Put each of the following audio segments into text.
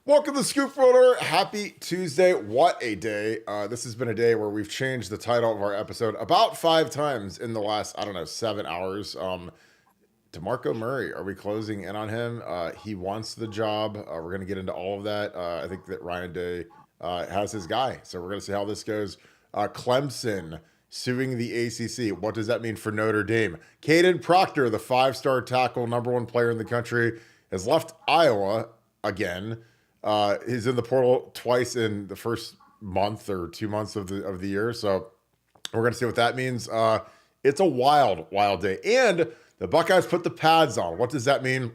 Welcome to Scoop Roller. Happy Tuesday. What a day. This has been a day where we've changed the title of our episode about 5 times in the last, 7 hours. DeMarco Murray, are we closing in on him? He wants the job. We're going to get into all of that. I think that Ryan Day has his guy. So we're going to see how this goes. Clemson suing the ACC. What does that mean for Notre Dame? Kadyn Proctor, the 5-star tackle, #1 player in the country, has left Iowa again. He's in the portal twice in the first month or 2 months of the year. So we're going to see what that means. It's a wild day. And the Buckeyes put the pads on. What does that mean?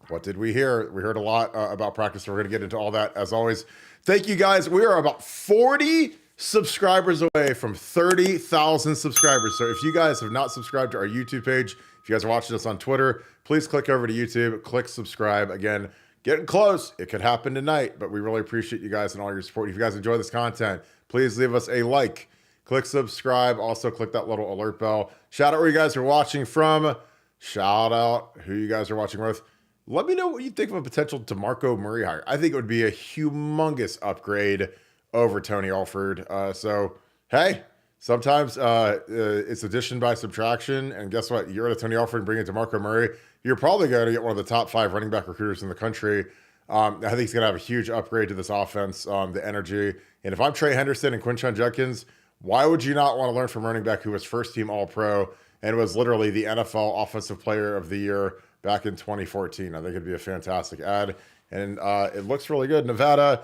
What did we hear? We heard a lot about practice. So we're going to get into all that as always. Thank you guys. We are about 40 subscribers away from 30,000 subscribers. So if you guys have not subscribed to our YouTube page, if you guys are watching us on Twitter, please click over to YouTube, click subscribe. Again, getting close. It could happen tonight, but we really appreciate you guys and all your support. If you guys enjoy this content, please leave us a like, click subscribe. Also click that little alert bell. Shout out where you guys are watching from. Shout out who you guys are watching with. Let me know what you think of a potential DeMarco Murray hire. I think it would be a humongous upgrade over Tony Alford. So, hey, sometimes it's addition by subtraction. And guess what? You're at a Tony Alford and bring in DeMarco Murray. You're probably going to get one of the top 5 running back recruiters in the country. I think he's going to have a huge upgrade to this offense, the energy. And if I'm Trey Henderson and Quinshon Judkins, why would you not want to learn from running back who was first-team All-Pro and was literally the NFL Offensive Player of the Year back in 2014? I think it'd be a fantastic ad. And it looks really good. Nevada,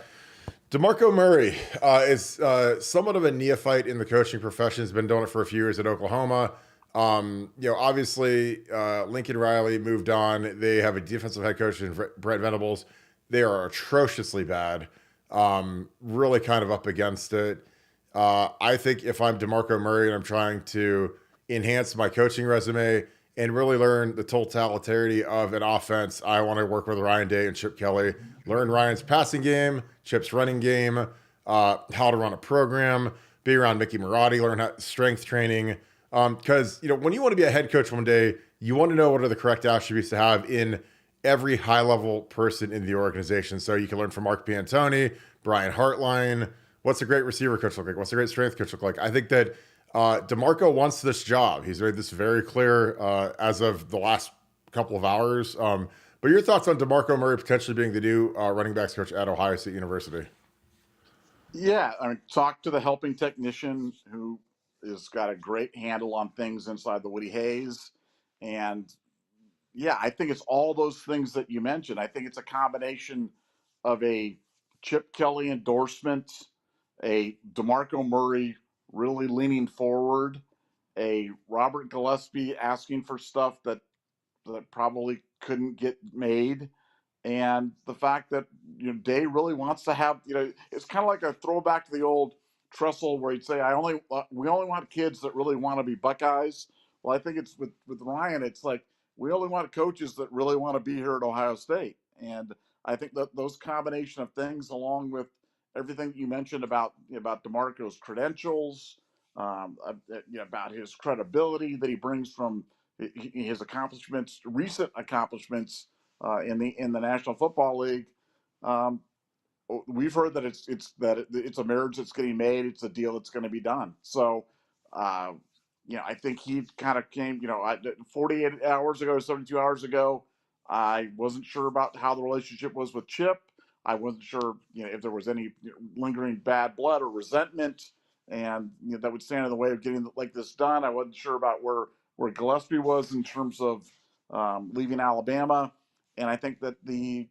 DeMarco Murray is somewhat of a neophyte in the coaching profession. He's been doing it for a few years at Oklahoma. Obviously, Lincoln Riley moved on. They have a defensive head coach in Brent Venables. They are atrociously bad. Really kind of up against it. I think if I'm DeMarco Murray and I'm trying to enhance my coaching resume and really learn the totality of an offense, I want to work with Ryan Day and Chip Kelly. Learn Ryan's passing game, Chip's running game, how to run a program, be around Mickey Marotti, learn how strength training. Because, when you want to be a head coach one day, you want to know what are the correct attributes to have in every high-level person in the organization. So you can learn from Mark Piantoni, Brian Hartline. What's a great receiver coach look like? What's a great strength coach look like? I think that DeMarco wants this job. He's made this very clear as of the last couple of hours. But your thoughts on DeMarco Murray potentially being the new running backs coach at Ohio State University? Yeah, talk to the helping technician who has got a great handle on things inside the Woody Hayes. And yeah, I think it's all those things that you mentioned. I think it's a combination of a Chip Kelly endorsement, a DeMarco Murray really leaning forward, a Robert Gillespie asking for stuff that probably couldn't get made, and the fact that Day really wants to have it's kind of like a throwback to the old Tressel where he'd say, we only want kids that really want to be Buckeyes. Well, I think it's with Ryan, it's like we only want coaches that really want to be here at Ohio State. And I think that those combination of things, along with everything you mentioned about DeMarco's credentials, about his credibility that he brings from his accomplishments, recent accomplishments in the National Football League. We've heard that it's a marriage that's getting made. It's a deal that's going to be done. So, I think he kind of came, 48 hours ago, 72 hours ago. I wasn't sure about how the relationship was with Chip. I wasn't sure, if there was any lingering bad blood or resentment, and that would stand in the way of getting like this done. I wasn't sure about where Gillespie was in terms of leaving Alabama, and I think that the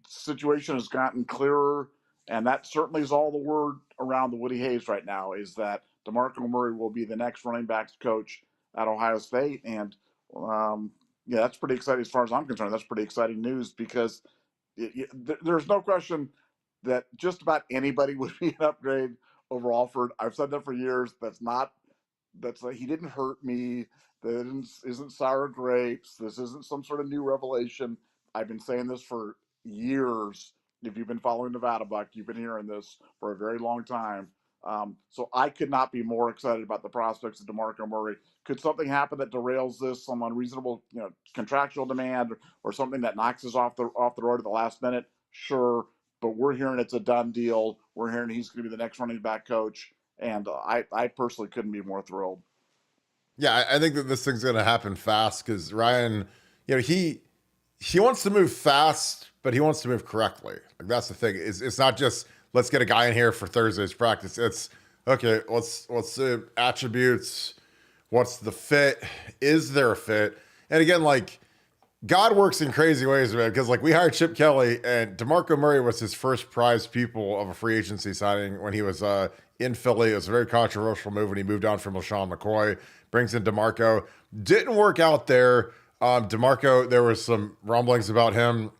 situation has gotten clearer, and that certainly is all the word around the Woody Hayes right now, is that DeMarco Murray will be the next running backs coach at Ohio State. And that's pretty exciting as far as I'm concerned. That's pretty exciting news, because there's no question that just about anybody would be an upgrade over Alford. I've said that for years. He didn't hurt me. That isn't sour grapes. This isn't some sort of new revelation. I've been saying this for years. If you've been following Nevadabuck, you've been hearing this for a very long time. So I could not be more excited about the prospects of DeMarco Murray. Could something happen that derails this, some unreasonable, contractual demand, or something that knocks us off the road at the last minute? Sure, but we're hearing it's a done deal. We're hearing he's going to be the next running back coach, and I personally couldn't be more thrilled. Yeah, I think that this thing's going to happen fast because Ryan, he wants to move fast, but he wants to move correctly. Like that's the thing. It's not just let's get a guy in here for Thursday's practice. It's okay. What's the attributes? What's the fit? Is there a fit? And again, like God works in crazy ways, man. Because like we hired Chip Kelly, and DeMarco Murray was his first prize pupil of a free agency signing when he was in Philly. It was a very controversial move when he moved on from LaShawn McCoy. Brings in DeMarco. Didn't work out there. DeMarco, there was some rumblings about him,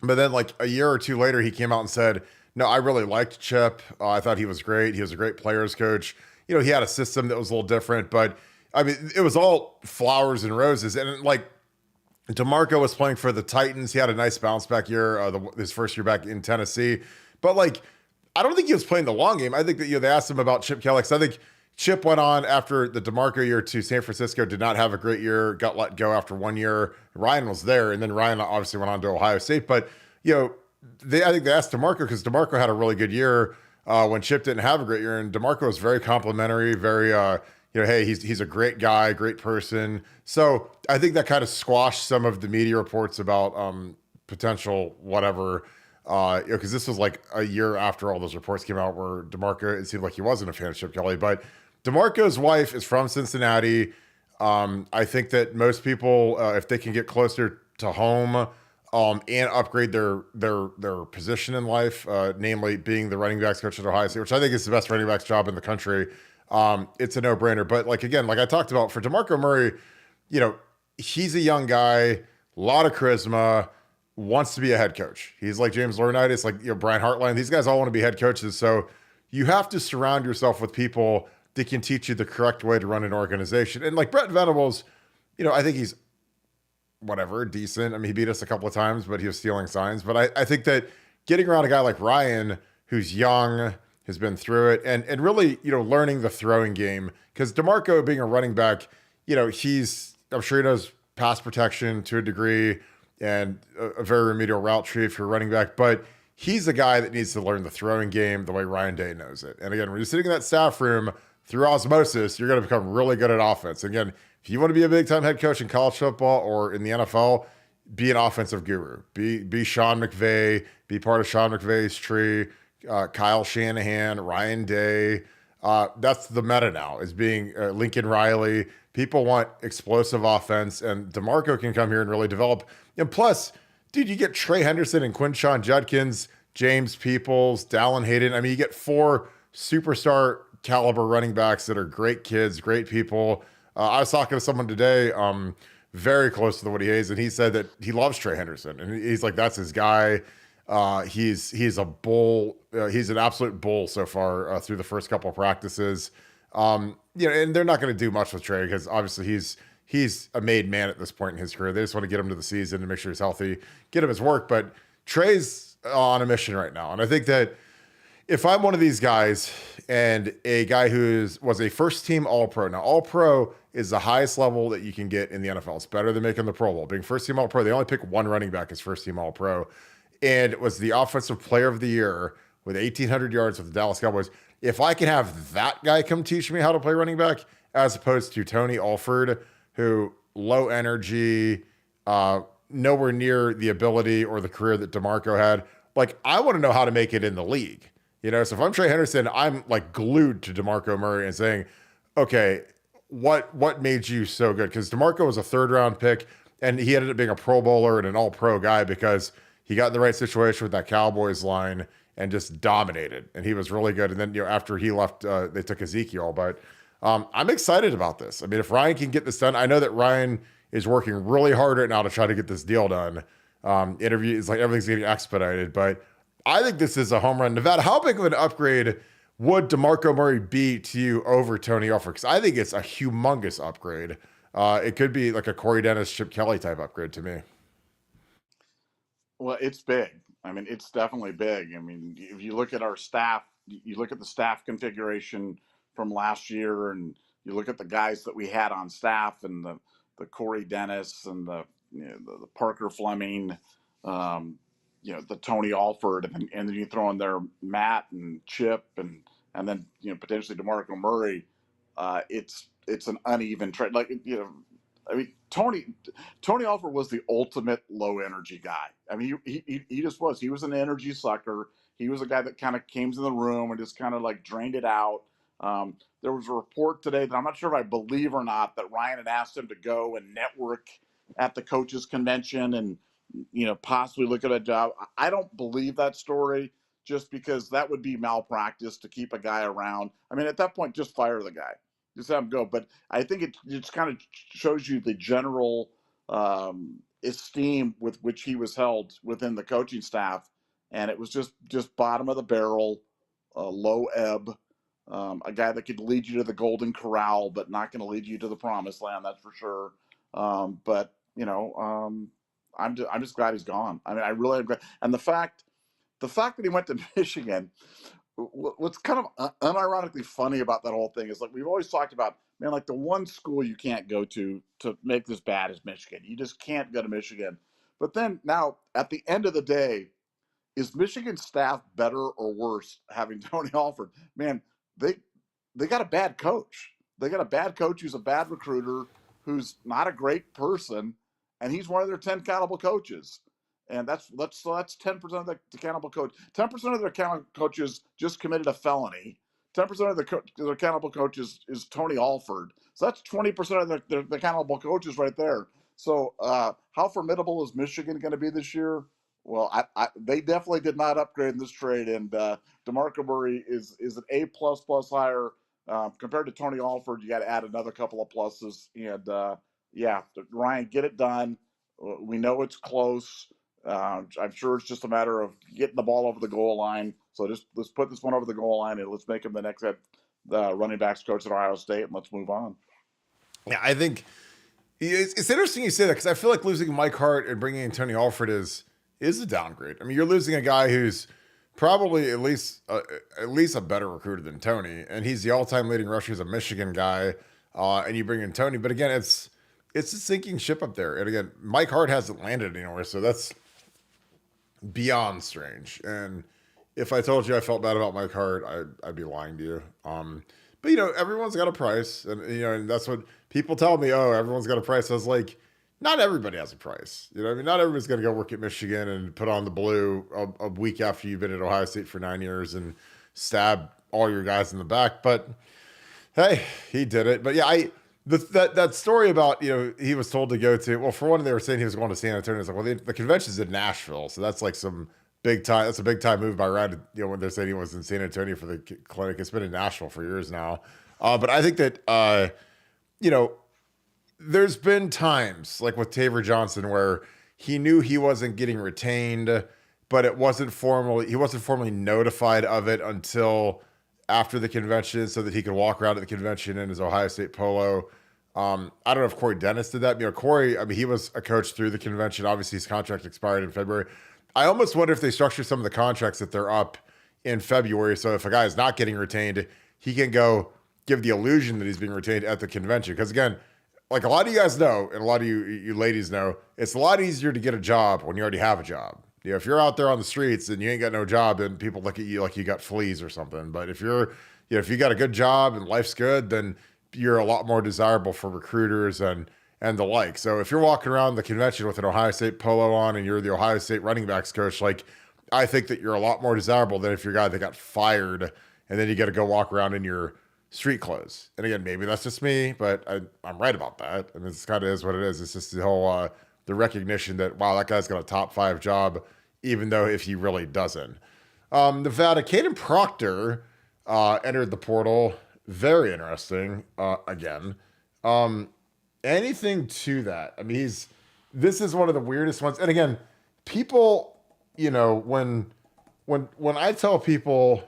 but then like a year or two later, he came out and said, "No, I really liked Chip. I thought he was great. He was a great players coach. He had a system that was a little different, but I mean, it was all flowers and roses." And like DeMarco was playing for the Titans. He had a nice bounce back year, his first year back in Tennessee. But like, I don't think he was playing the long game. I think that they asked him about Chip Kelly. So I think Chip went on after the DeMarco year to San Francisco, did not have a great year, got let go after 1 year. Ryan was there, and then Ryan obviously went on to Ohio State. But I think they asked DeMarco because DeMarco had a really good year when Chip didn't have a great year, and DeMarco was very complimentary, very hey, he's a great guy, great person. So I think that kind of squashed some of the media reports about potential whatever. Because this was like a year after all those reports came out where DeMarco, it seemed like he wasn't a fan of Chip Kelly, but DeMarco's wife is from Cincinnati. I think that most people, if they can get closer to home and upgrade their position in life, namely being the running backs coach at Ohio State, which I think is the best running backs job in the country, it's a no-brainer. But like again, like I talked about, for DeMarco Murray, he's a young guy, a lot of charisma, wants to be a head coach. He's like James Laurinaitis, like Brian Hartline. These guys all want to be head coaches. So you have to surround yourself with people that can teach you the correct way to run an organization. And like Brett Venables, I think he's whatever, decent. I mean, he beat us a couple of times, but he was stealing signs. But I think that getting around a guy like Ryan, who's young, has been through it, and really, learning the throwing game. Because DeMarco being a running back, I'm sure he knows pass protection to a degree and a very remedial route tree if you're a running back. But he's a guy that needs to learn the throwing game the way Ryan Day knows it. And again, when you're sitting in that staff room, through osmosis, you're going to become really good at offense. Again, if you want to be a big-time head coach in college football or in the NFL, be an offensive guru. Be Sean McVay. Be part of Sean McVay's tree. Kyle Shanahan, Ryan Day. That's the meta now, is being Lincoln Riley. People want explosive offense, and DeMarco can come here and really develop. And plus, dude, you get Trey Henderson and Quinshon Judkins, James Peoples, Dallin Hayden. I mean, you get 4 superstar caliber running backs that are great kids, great people. I was talking to someone today, very close to the Woody Hayes, and he said that he loves Trey Henderson, and he's like, that's his guy. He's a bull. He's an absolute bull so far through the first couple of practices. And they're not going to do much with Trey because obviously he's a made man at this point in his career. They just want to get him to the season and make sure he's healthy, get him his work. But Trey's on a mission right now, and I think that if I'm one of these guys and a guy was a first-team All-Pro, now All-Pro is the highest level that you can get in the NFL. It's better than making the Pro Bowl. Being first-team All-Pro, they only pick one running back as first-team All-Pro, and it was the Offensive Player of the Year with 1,800 yards with the Dallas Cowboys. If I can have that guy come teach me how to play running back, as opposed to Tony Alford, who low energy, nowhere near the ability or the career that DeMarco had, like I want to know how to make it in the league. So if I'm Trey Henderson, I'm like glued to DeMarco Murray and saying, okay, what made you so good? Because DeMarco was a 3rd-round pick, and he ended up being a Pro Bowler and an All-Pro guy because he got in the right situation with that Cowboys line and just dominated. And he was really good. And then, after he left, they took Ezekiel. But I'm excited about this. I mean, if Ryan can get this done, I know that Ryan is working really hard right now to try to get this deal done. Interviews, like everything's getting expedited, but I think this is a home run. Nevada, how big of an upgrade would DeMarco Murray be to you over Tony Alford? Because I think it's a humongous upgrade. It could be like a Corey Dennis, Chip Kelly type upgrade to me. Well, it's big. I mean, it's definitely big. I mean, if you look at our staff, you look at the staff configuration from last year, and you look at the guys that we had on staff, and the Corey Dennis and the Parker Fleming, the Tony Alford, and then you throw in there Matt and Chip, and then potentially DeMarco Murray. It's an uneven trade. Like I mean, Tony Alford was the ultimate low energy guy. I mean, he just was. He was an energy sucker. He was a guy that kind of came in the room and just kind of like drained it out. There was a report today that I'm not sure if I believe or not, that Ryan had asked him to go and network at the coaches convention and possibly look at a job. I don't believe that story, just because that would be malpractice to keep a guy around. I mean, at that point, just fire the guy, just have him go. But I think it just kind of shows you the general esteem with which he was held within the coaching staff, and it was just bottom of the barrel, low ebb. A guy that could lead you to the Golden Corral, but not going to lead you to the Promised Land, that's for sure. But I'm just glad he's gone. I mean, I really am glad. And the fact that he went to Michigan, what's kind of unironically funny about that whole thing is, like, we've always talked about, man, like the one school you can't go to make this bad is Michigan. You just can't go to Michigan. But then now, at the end of the day, is Michigan's staff better or worse having Tony Alford? Man, they got a bad coach. They got a bad coach who's a bad recruiter, who's not a great person, and he's one of their 10 accountable coaches. And that's 10% of the accountable coach. 10% of their accountable coaches just committed a felony. 10% of their accountable coaches is Tony Alford. So that's 20% of their accountable coaches right there. So how formidable is Michigan going to be this year? Well, they definitely did not upgrade in this trade, and DeMarco Murray is an A++ hire. Compared to Tony Alford, you got to add another couple of pluses. And yeah, Ryan, get it done. We know it's close. I'm sure it's just a matter of getting the ball over the goal line. So just let's put this one over the goal line, and let's make him the next head running backs coach at Ohio State, and let's move on. Yeah, I think it's interesting you say that, because I feel like losing Mike Hart and bringing in Tony Alford is a downgrade. I mean, you're losing a guy who's probably at least a better recruiter than Tony, and he's the all-time leading rusher. He's a Michigan guy, and you bring in Tony. But again, it's a sinking ship up there. And again, Mike Hart hasn't landed anywhere, so that's beyond strange. And if I told you I felt bad about Mike Hart, I'd be lying to you. But everyone's got a price, and and that's what people tell me. Oh, everyone's got a price. I was like, not everybody has a price. I mean, not everybody's going to go work at Michigan and put on the blue a week after you've been at Ohio State for 9 years and stab all your guys in the back. But hey, he did it. But yeah, that story about, he was told to go to, well, for one, they were saying he was going to San Antonio. It's like, well, the convention's in Nashville. So that's like some big time. That's a big time move by Ryan, when they're saying he was in San Antonio for the clinic. It's been in Nashville for years now. But I think that, there's been times like with Taver Johnson where he knew he wasn't getting retained, but he wasn't formally notified of it until after the convention, so that he could walk around at the convention in his Ohio State polo. I don't know if Corey Dennis did that. Corey, I mean, he was a coach through the convention. Obviously, his contract expired in February. I almost wonder if they structure some of the contracts that they're up in February, so if a guy is not getting retained, he can go give the illusion that he's being retained at the convention. Because again, like a lot of you guys know, and a lot of you ladies know, it's a lot easier to get a job when you already have a job. If you're out there on the streets and you ain't got no job, then people look at you like you got fleas or something. But if if you got a good job and life's good, then you're a lot more desirable for recruiters and the like. So if you're walking around the convention with an Ohio State polo on and you're the Ohio State running backs coach, like, I think that you're a lot more desirable than if you're a guy that got fired and then you got to go walk around in your street clothes. And again, maybe that's just me, but I'm right about that. And this kind of is what it is. It's just the whole the recognition that, wow, that guy's got a top 5 job, even though if he really doesn't. Nevada, Kadyn Proctor entered the portal. Very interesting. Again, anything to that? I mean, this is one of the weirdest ones. And again, people, when I tell people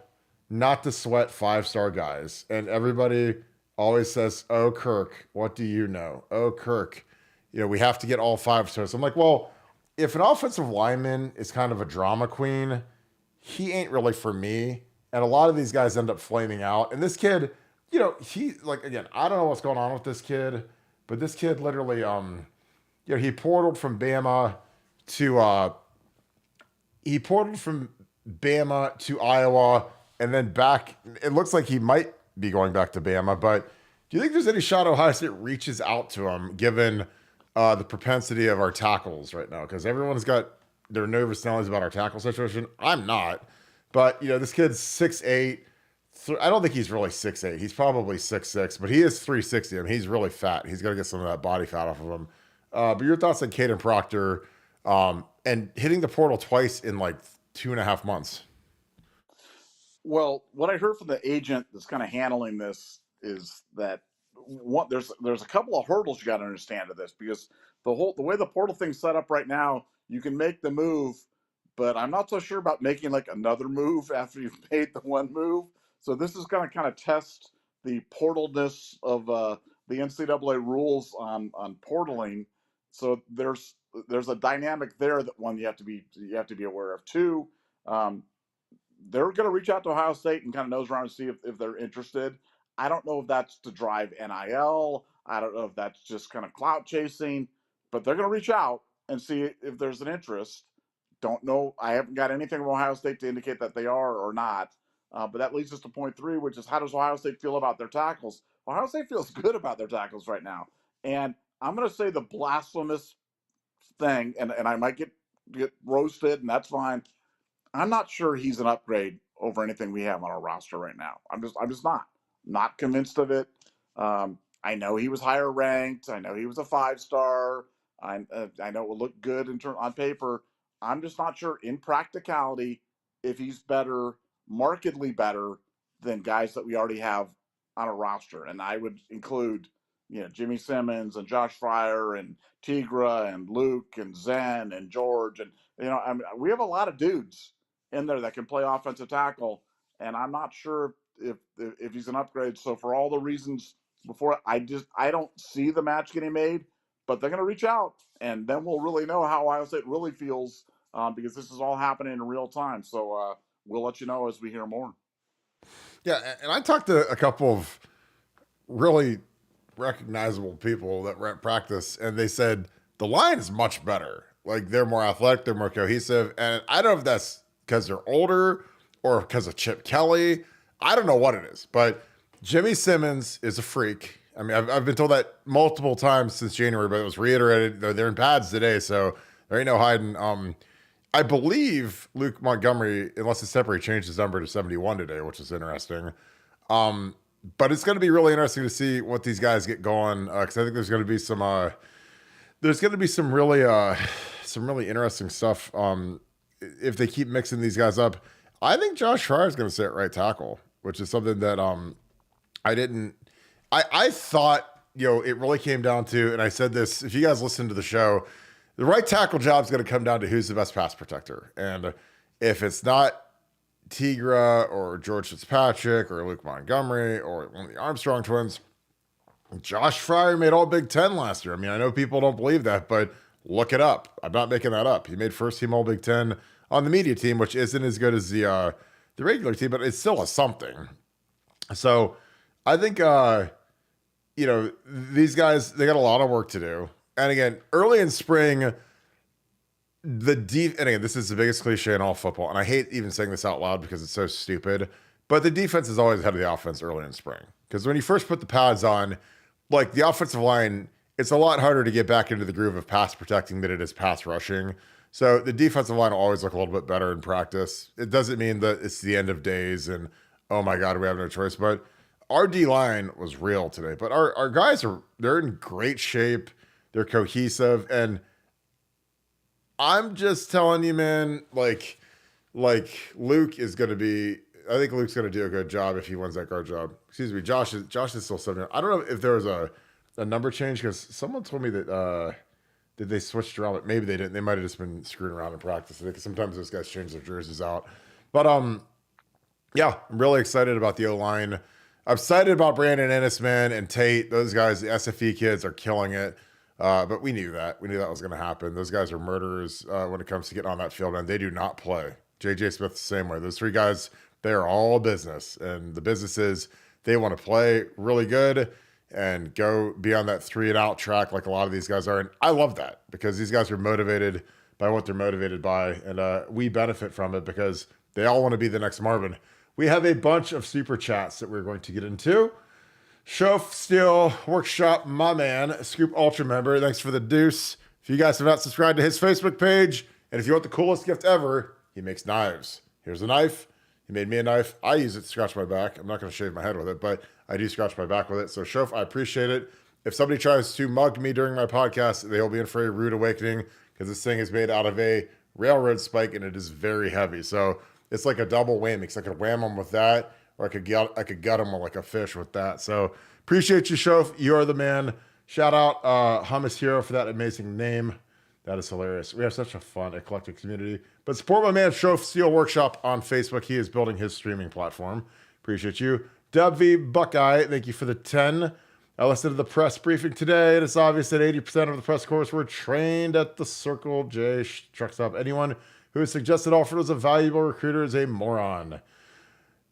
not to sweat 5-star guys, and everybody always says, "Oh, Kirk, what do you know? Oh, Kirk, we have to get all 5 stars." I'm like, well, if an offensive lineman is kind of a drama queen, he ain't really for me. And a lot of these guys end up flaming out. And this kid, he, like, again, I don't know what's going on with this kid, but this kid literally, he portaled from Bama to he portaled from Bama to Iowa and then back. It looks like he might be going back to Bama, but do you think there's any shot Ohio State reaches out to him given the propensity of our tackles right now? Because everyone's got their nervous Nellies about our tackle situation. I'm not. But, this kid's 6'8". I don't think he's really 6'8". He's probably 6'6", but he is 360. I mean, he's really fat. He's got to get some of that body fat off of him. But your thoughts on Kadyn Proctor and hitting the portal twice in like 2.5 months? Well, what I heard from the agent that's kind of handling this is that there's a couple of hurdles you got to understand to this, because the way the portal thing's set up right now, you can make the move, but I'm not so sure about making like another move after you've made the one move. So this is going to kind of test the portalness of the NCAA rules on portaling. So there's a dynamic there that you have to be aware of. Two, they're going to reach out to Ohio State and kind of nose around and see if they're interested. I don't know if that's to drive NIL. I don't know if that's just kind of clout chasing, but they're going to reach out and see if there's an interest. Don't know. I haven't got anything from Ohio State to indicate that they are or not. But that leads us to point 3, which is, how does Ohio State feel about their tackles? Ohio State feels good about their tackles right now. And I'm going to say the blasphemous thing, and I might get roasted, and that's fine. I'm not sure he's an upgrade over anything we have on our roster right now. I'm just not convinced of it. I know he was higher ranked. I know he was a 5-star. I know it will look good on paper. I'm just not sure in practicality if he's better, markedly better than guys that we already have on a roster. And I would include, Jimmy Simmons and Josh Fryer and Tigra and Luke and Zen and George. And, we have a lot of dudes in there that can play offensive tackle, and I'm not sure if he's an upgrade. So for all the reasons before, I don't see the match getting made, but they're going to reach out, and then we'll really know how Ohio State really feels, because this is all happening in real time. So we'll let you know as we hear more. Yeah, and I talked to a couple of really recognizable people that were at practice, and they said the line is much better. Like, they're more athletic, they're more cohesive, and I don't know if that's because they're older or because of Chip Kelly. I don't know what it is, but Jimmy Simmons is a freak. I mean, I've been told that multiple times since January, but it was reiterated. They're in pads today, so there ain't no hiding. I believe Luke Montgomery, unless it's separate, changed his number to 71 today, which is interesting. But it's going to be really interesting to see what these guys get going, because I think there's going to be some really interesting stuff. If they keep mixing these guys up. I think Josh Fryer is going to sit at right tackle, which is something that I thought, it really came down to, and I said this, if you guys listen to the show, the right tackle job is going to come down to who's the best pass protector. And if it's not Tigra or George Fitzpatrick or Luke Montgomery or one of the Armstrong twins, Josh Fryer made all Big Ten last year. I mean, I know people don't believe that, but look it up. I'm not making that up. He made first team all Big Ten on the media team, which isn't as good as the regular team, but it's still a something. So I think, these guys, they got a lot of work to do. And again, early in spring, and again, this is the biggest cliche in all football, and I hate even saying this out loud because it's so stupid, but the defense is always ahead of the offense early in spring. Because when you first put the pads on, like, the offensive line, it's a lot harder to get back into the groove of pass protecting than it is pass rushing. So the defensive line will always look a little bit better in practice. It doesn't mean that it's the end of days and, oh my God, we have no choice. But our D-line was real today. But our guys they're in great shape. They're cohesive. And I'm just telling you, man, like Luke is going to be, I think Luke's going to do a good job if he wins that guard job. Excuse me, Josh is still 7. I don't know if there was a number change, because someone told me that did they switch around, but maybe they didn't. They might have just been screwing around in practice. Because sometimes those guys change their jerseys out. But yeah, I'm really excited about the O-line. I'm excited about Brandon Ennisman and Tate. Those guys, the SFE kids, are killing it. But we knew that. We knew that was going to happen. Those guys are murderers when it comes to getting on that field, and they do not play. J.J. Smith the same way. Those 3 guys, they are all business. And the business is they want to play really good and go be on that 3-and-out track like a lot of these guys are. And I love that, because these guys are motivated by what they're motivated by. And we benefit from it because they all want to be the next Marvin. We have a bunch of super chats that we're going to get into. Shof Steel Workshop, my man, Scoop Ultra member, thanks for the deuce. If you guys have not subscribed to his Facebook page, and if you want the coolest gift ever, he makes knives. Here's a knife. He made me a knife. I use it to scratch my back. I'm not going to shave my head with it, but I do scratch my back with it. So Shof, I appreciate it. If somebody tries to mug me during my podcast, they'll be in for a rude awakening because this thing is made out of a railroad spike and it is very heavy. So it's like a double whammy because I could wham them with that, or I could gut them like a fish with that. So appreciate you, Shof. You're the man. Shout out Hummus Hero for that amazing name. That is hilarious. We have such a fun, eclectic community. But support my man, Shof Steel Workshop on Facebook. He is building his streaming platform. Appreciate you. W Buckeye, thank you for the 10. I listened to the press briefing today. It's obvious that 80% of the press corps were trained at the Circle J truck stop. Anyone who has suggested Alford was a valuable recruiter is a moron.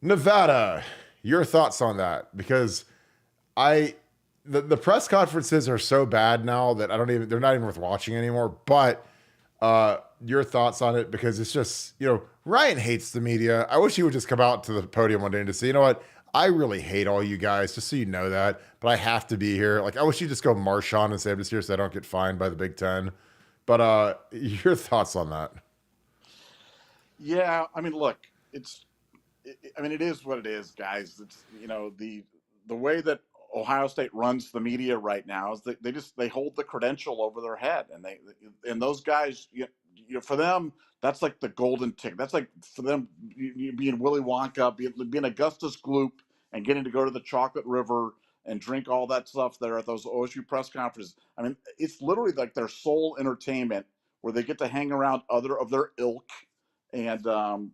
Nevada, your thoughts on that? Because the press conferences are so bad now that they're not even worth watching anymore. But your thoughts on it, because it's just, Ryan hates the media. I wish he would just come out to the podium one day and just say, you know what? I really hate all you guys, just so you know that, but I have to be here. Like, I wish you'd just go march on and say, I'm just here so I don't get fined by the Big Ten. But your thoughts on that? Yeah, I mean, look, it is what it is, guys. It's, the way that Ohio State runs the media right now is that they hold the credential over their head, and those guys, for them, that's like the golden ticket. That's like for them being Willy Wonka, being Augustus Gloop, and getting to go to the Chocolate River and drink all that stuff there at those OSU press conferences. I mean, it's literally like their sole entertainment, where they get to hang around other of their ilk. And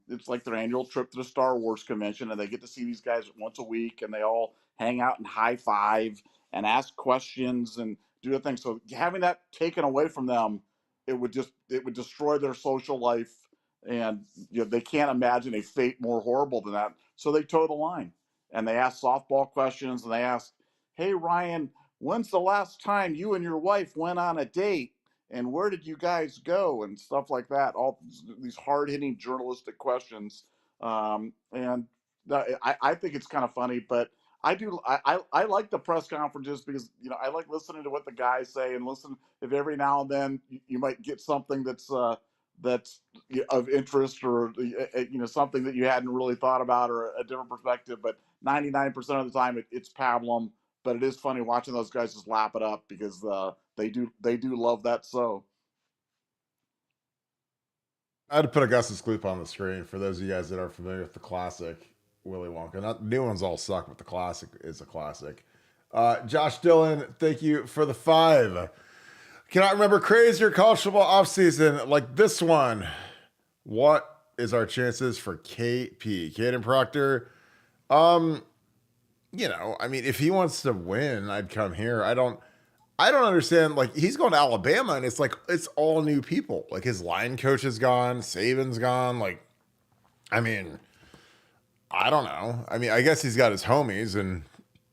it's like their annual trip to the Star Wars convention, and they get to see these guys once a week, and they all hang out and high five and ask questions and do the thing. So having that taken away from them, it would destroy their social life, and they can't imagine a fate more horrible than that. So they toe the line, and they ask softball questions, and they ask, "Hey Ryan, when's the last time you and your wife went on a date? And where did you guys go?" and stuff like that. All these hard-hitting journalistic questions, and I think it's kind of funny. But I like the press conferences because I like listening to what the guys say, and listen if every now and then you might get something that's of interest, or something that you hadn't really thought about, or a different perspective. But 99% of the time it's pablum. But it is funny watching those guys just lap it up because they do love that. So I had to put Augustus Gloop on the screen for those of you guys that are familiar with the classic Willy Wonka. Not the new ones all suck, but the classic is a classic. Josh Dillon, thank you for the 5. Cannot remember crazier college football offseason like this one. What is our chances for KP? Kadyn Proctor? If he wants to win, I'd come here. I don't understand. Like, he's going to Alabama, and it's like, it's all new people. Like, his line coach is gone. Saban's gone. Like, I don't know. I guess he's got his homies, and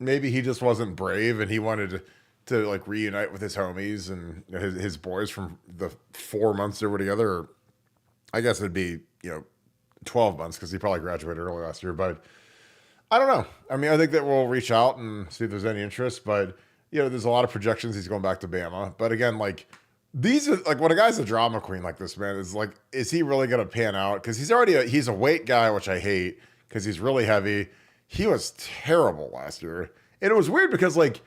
maybe he just wasn't brave, and he wanted to like reunite with his homies and his boys from the 4 months they were together. Or I guess it'd be, 12 months because he probably graduated early last year, but I don't know. I think that we'll reach out and see if there's any interest, but there's a lot of projections he's going back to Bama. But again, like, these are like, when a guy's a drama queen like this, man, is like, is he really going to pan out? Because he's a weight guy, which I hate because he's really heavy. He was terrible last year. And it was weird because, like,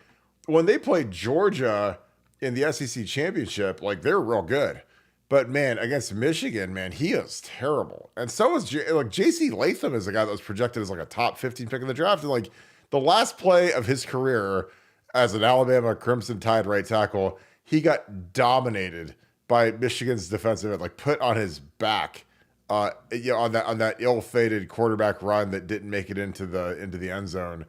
when they played Georgia in the SEC championship, like, they were real good. But, man, against Michigan, man, he is terrible. And so is J.C. Latham is a guy that was projected as like a top 15 pick in the draft. And like the last play of his career as an Alabama Crimson Tide right tackle, he got dominated by Michigan's defensive end, like put on his back on that ill-fated quarterback run that didn't make it into the end zone.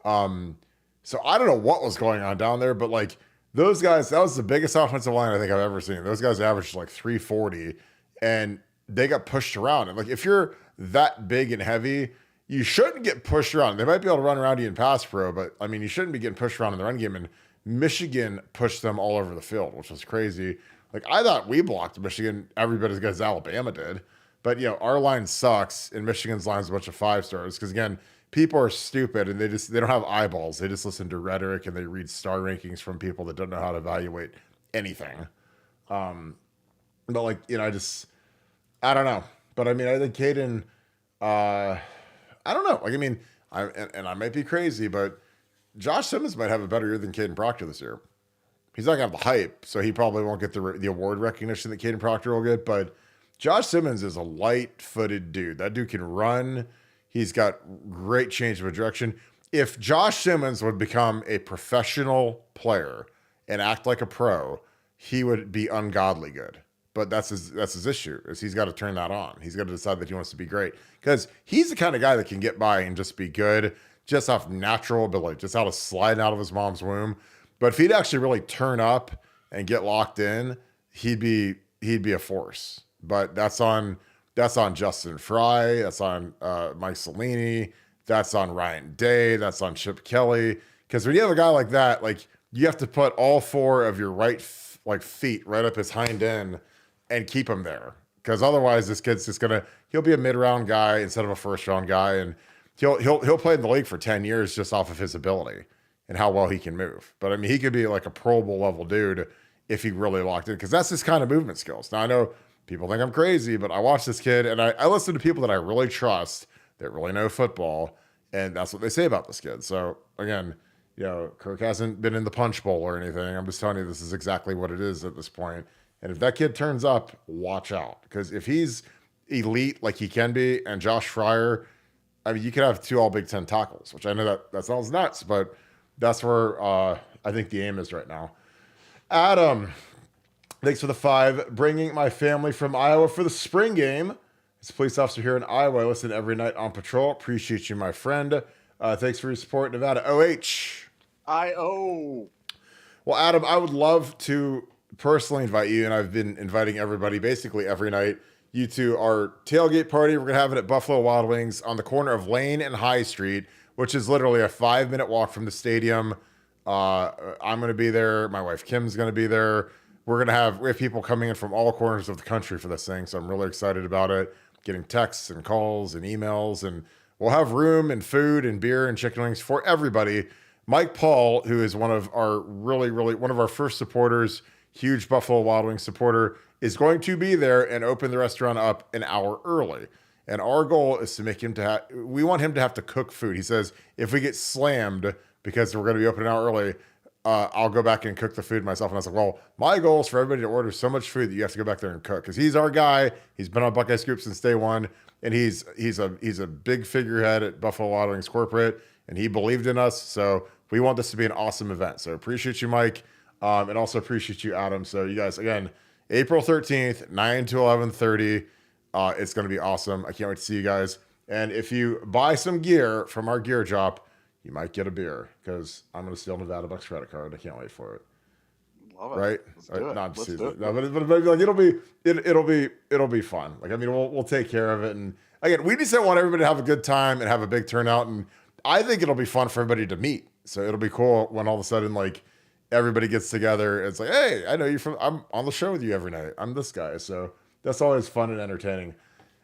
So I don't know what was going on down there, but like, those guys, that was the biggest offensive line I think I've ever seen. Those guys averaged like 340, and they got pushed around. And like, if you're that big and heavy, you shouldn't get pushed around. They might be able to run around you in pass pro, but you shouldn't be getting pushed around in the run game. And Michigan pushed them all over the field, which was crazy. Like, I thought we blocked Michigan every bit as good as Alabama did. But, our line sucks, and Michigan's line's a bunch of 5-stars. Because, again, people are stupid, and they don't have eyeballs. They just listen to rhetoric, and they read star rankings from people that don't know how to evaluate anything. But, like, I don't know. But, I mean, I think Kadyn, I don't know. Like, I mean, I might be crazy, but Josh Simmons might have a better year than Kadyn Proctor this year. He's not going to have the hype, so he probably won't get the award recognition that Kadyn Proctor will get. But Josh Simmons is a light-footed dude. That dude can run. He's got great change of direction. If Josh Simmons would become a professional player and act like a pro, he would be ungodly good. But that's his issue, is he's got to turn that on. He's got to decide that he wants to be great. Because he's the kind of guy that can get by and just be good, just off natural ability, just out of sliding out of his mom's womb. But if he'd actually really turn up and get locked in, he'd be a force. But that's on Justin Fry, that's on Mike Salini, that's on Ryan Day, that's on Chip Kelly. Because when you have a guy like that, like, you have to put all 4 of your right feet right up his hind end and keep him there. Because otherwise, this kid's just he'll be a mid-round guy instead of a first-round guy, and he'll play in the league for 10 years just off of his ability and how well he can move. But I mean, he could be like a Pro Bowl level dude if he really locked in, because that's his kind of movement skills. Now, I know people think I'm crazy, but I watch this kid and I listen to people that I really trust that really know football, and that's what they say about this kid. So again, Kirk hasn't been in the punch bowl or anything. I'm just telling you, this is exactly what it is at this point. And if that kid turns up, watch out. Because if he's elite like he can be, and Josh Fryer, I mean, you could have 2 all Big Ten tackles, which I know that sounds nuts, but that's where I think the aim is right now. Adam, thanks for the 5. Bringing my family from Iowa for the spring game. As a police officer here in Iowa, I listen every night on patrol. Appreciate you, my friend. Thanks for your support, Nevada. OH. I-O. Well, Adam, I would love to personally invite you, and I've been inviting everybody basically every night, you to our tailgate party. We're going to have it at Buffalo Wild Wings on the corner of Lane and High Street, which is literally a 5-minute walk from the stadium. I'm going to be there. My wife Kim's going to be there. We have people coming in from all corners of the country for this thing, so I'm really excited about it. Getting texts and calls and emails, and we'll have room and food and beer and chicken wings for everybody. Mike Paul, who is one of our one of our first supporters, huge Buffalo Wild Wings supporter, is going to be there and open the restaurant up an hour early. And our goal is to make him we want him to have to cook food. He says, if we get slammed because we're going to be open an hour early, I'll go back and cook the food myself. And I was like, well, my goal is for everybody to order so much food that you have to go back there and cook. Because he's our guy. He's been on Buckeye Scoop since day one. And he's a big figurehead at Buffalo Wild Wings corporate. And he believed in us. So we want this to be an awesome event. So appreciate you, Mike. And also appreciate you, Adam. So you guys, again, April 13th, 9 to 11:30. It's going to be awesome. I can't wait to see you guys. And if you buy some gear from our gear drop, you might get a beer, because I'm going to steal Nevadabuck's credit card. I can't wait for it. Love it. Right? Let's do it. Not Let's to do it. No, but like, it'll be fun. Like, I mean, we'll take care of it. And again, we just don't want everybody to have a good time and have a big turnout. And I think it'll be fun for everybody to meet. So it'll be cool when all of a sudden, like, everybody gets together. It's like, hey, I know you I'm on the show with you every night. I'm this guy. So that's always fun and entertaining,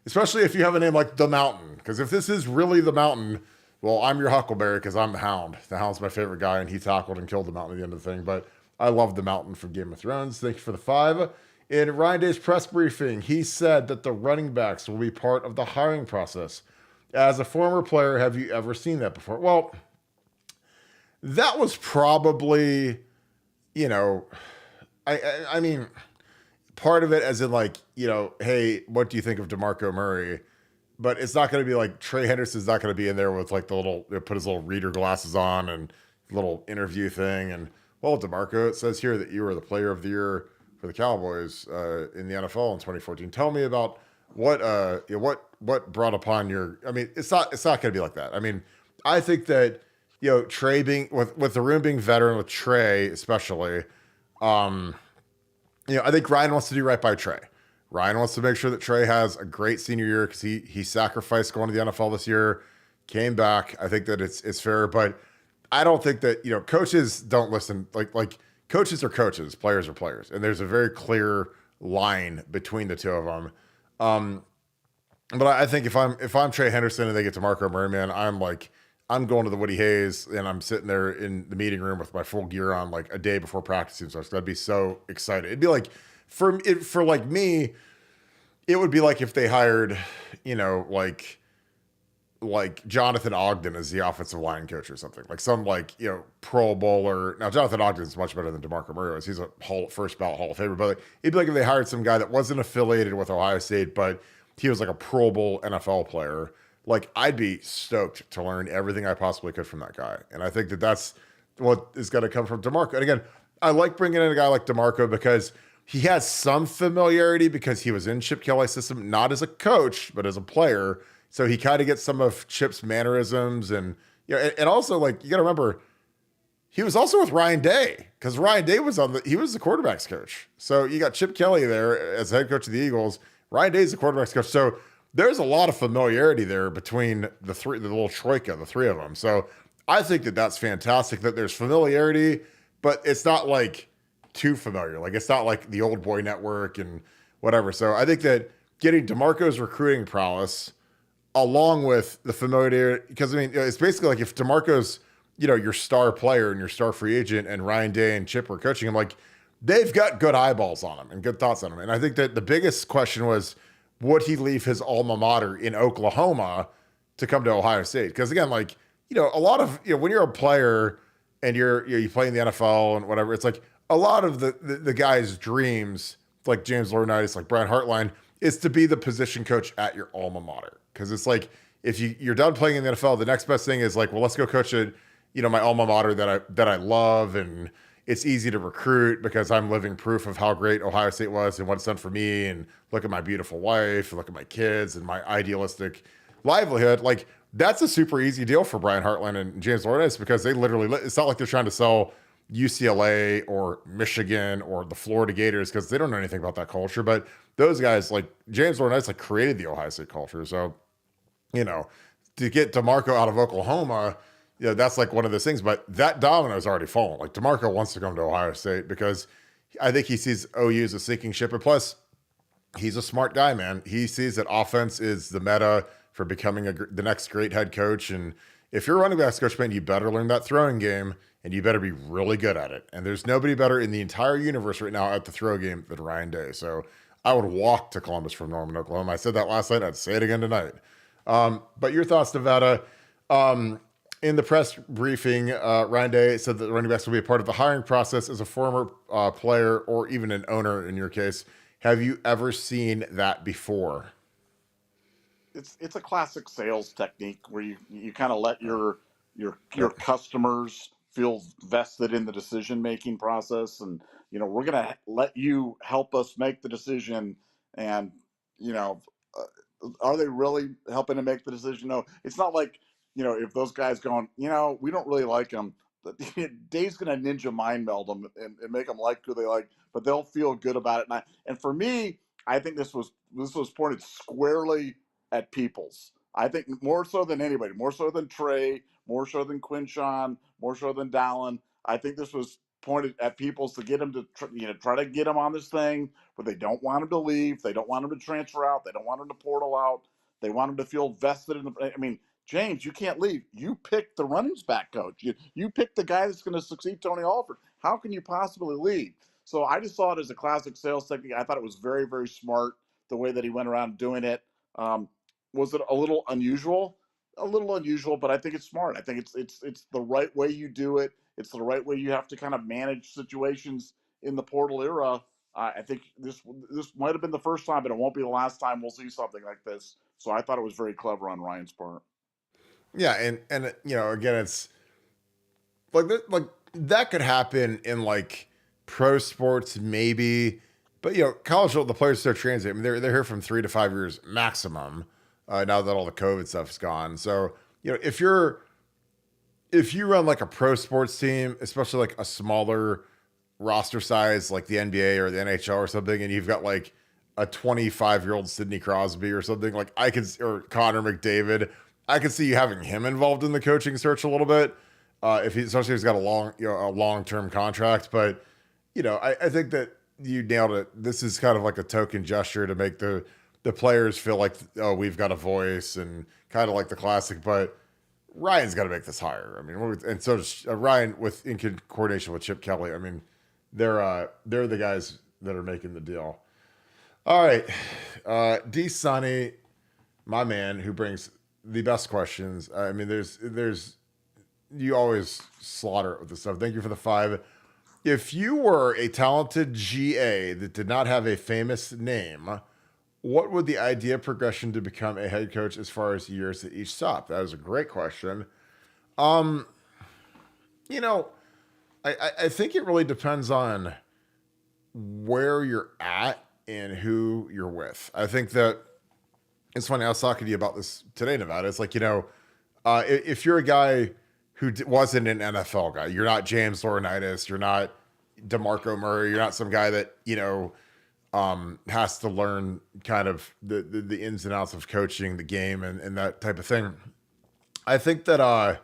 especially if you have a name like The Mountain. Because if this is really The Mountain, well, I'm your Huckleberry because I'm the Hound. The Hound's my favorite guy, and he tackled and killed the Mountain at the end of the thing. But I love the Mountain from Game of Thrones. Thank you for the 5. In Ryan Day's press briefing, he said that the running backs will be part of the hiring process. As a former player, have you ever seen that before? Well, that was probably, I mean, part of it as in, like, hey, what do you think of DeMarco Murray? But it's not going to be like Trey Henderson's not going to be in there with like the little, put his little reader glasses on and little interview thing. And, well, DeMarco, it says here that you were the player of the year for the Cowboys in the NFL in 2014. Tell me about what brought upon your, I mean, it's not going to be like that. I mean, I think that, Trey being with the room being veteran, with Trey especially, I think Ryan wants to do right by Trey. Ryan wants to make sure that Trey has a great senior year, because he sacrificed going to the NFL this year, came back. I think that it's fair, but I don't think that, coaches don't listen. Like coaches are coaches, players are players, and there's a very clear line between the two of them. But I think if I'm Trey Henderson and they get DeMarco Murray, man, I'm going to the Woody Hayes and I'm sitting there in the meeting room with my full gear on like a day before practice starts. I'd be so excited. It'd be like for like me, it would be like if they hired, like Jonathan Ogden as the offensive line coach or something, like some Pro Bowler. Now Jonathan Ogden is much better than DeMarco Murray was. He's a first ballot Hall of Famer, but like, it'd be like if they hired some guy that wasn't affiliated with Ohio State, but he was like a Pro Bowl NFL player. Like I'd be stoked to learn everything I possibly could from that guy. And I think that that's what is going to come from DeMarco. And again, I like bringing in a guy like DeMarco because he has some familiarity because he was in Chip Kelly's system, not as a coach, but as a player. So he kind of gets some of Chip's mannerisms and also like you got to remember he was also with Ryan Day because Ryan Day was he was the quarterback's coach. So you got Chip Kelly there as head coach of the Eagles. Ryan Day is the quarterback's coach. So there's a lot of familiarity there between the little troika, the three of them. So I think that that's fantastic that there's familiarity, but it's not like too familiar. Like it's not like the old boy network and whatever. So I think that getting DeMarco's recruiting prowess along with the familiarity, because I mean, it's basically like if DeMarco's, your star player and your star free agent and Ryan Day and Chip were coaching him, like they've got good eyeballs on him and good thoughts on him. And I think that the biggest question was, would he leave his alma mater in Oklahoma to come to Ohio State? Because again, like, a lot of, when you're a player and you play in the NFL and whatever, it's like a lot of the guys' dreams, like James Laurinaitis, like Brian Hartline, is to be the position coach at your alma mater. Because it's like, if you're done playing in the NFL, the next best thing is like, well, let's go coach at, my alma mater that I love. And it's easy to recruit because I'm living proof of how great Ohio State was and what it's done for me. And look at my beautiful wife, and look at my kids and my idealistic livelihood. Like that's a super easy deal for Brian Hartline and James Laurinaitis because they literally, it's not like they're trying to sell UCLA or Michigan or the Florida Gators because they don't know anything about that culture. But those guys, like James Laurinaitis, like created the Ohio State culture. So, to get DeMarco out of Oklahoma, that's like one of those things. But that domino's already fallen. Like DeMarco wants to come to Ohio State because I think he sees OU as a sinking ship. And plus, he's a smart guy, man. He sees that offense is the meta for becoming the next great head coach. And if you're a running backs coach, man, you better learn that throwing game and you better be really good at it. And there's nobody better in the entire universe right now at the throw game than Ryan Day. So I would walk to Columbus from Norman, Oklahoma. I said that last night. I'd say it again tonight. But your thoughts, Nevada. In the press briefing, Ryan Day said that the running backs will be a part of the hiring process as a former player or even an owner in your case. Have you ever seen that before? It's a classic sales technique where you kind of let your customers feel vested in the decision-making process. And, we're going to let you help us make the decision. And, are they really helping to make the decision? No, it's not like, if those guys going, we don't really like them, Dave's going to ninja mind meld them and make them like who they like, but they'll feel good about it. And for me, I think this was pointed squarely at Peoples. I think more so than anybody, more so than Trey, more so than Quinshawn, more so than Dallin. I think this was pointed at Peoples to get him to try to get him on this thing, but they don't want him to leave. They don't want him to transfer out. They don't want him to portal out. They want him to feel vested in the. I mean, James, you can't leave. You picked the running back coach. You picked the guy that's going to succeed Tony Alford. How can you possibly leave? So I just saw it as a classic sales technique. I thought it was very, very smart the way that he went around doing it. Was it a little unusual? A little unusual, but I think it's smart. I think it's the right way you do it. It's the right way you have to kind of manage situations in the portal era. I think this might have been the first time, but it won't be the last time we'll see something like this. So I thought it was very clever on Ryan's part. Yeah, and again, it's like that could happen in like pro sports maybe, but college, the players start transiting. I mean, they're here from 3 to 5 years maximum. Now that all the COVID stuff's gone, so if you run like a pro sports team, especially like a smaller roster size like the NBA or the NHL or something, and you've got like a 25-year-old Sidney Crosby or something, like or Connor McDavid, I could see you having him involved in the coaching search a little bit, especially if he's got a long-term contract. But I think that you nailed it. This is kind of like a token gesture to make the players feel like, oh, we've got a voice, and kind of like the classic. But Ryan's got to make this higher. I mean, and so does Ryan in coordination with Chip Kelly. I mean, they're the guys that are making the deal. All right, D Sonny, my man, who brings the best questions. I mean, there's you always slaughter it with this stuff. Thank you for the 5. If you were a talented GA that did not have a famous name, what would the idea progression to become a head coach as far as years at each stop? That was a great question. Um, you know, I think it really depends on where you're at and who you're with. I think that it's funny. I was talking to you about this today, Nevada. It's like, if you're a guy who wasn't an NFL guy, you're not James Laurinaitis, you're not DeMarco Murray, you're not some guy that, has to learn kind of the ins and outs of coaching the game and that type of thing. I think that,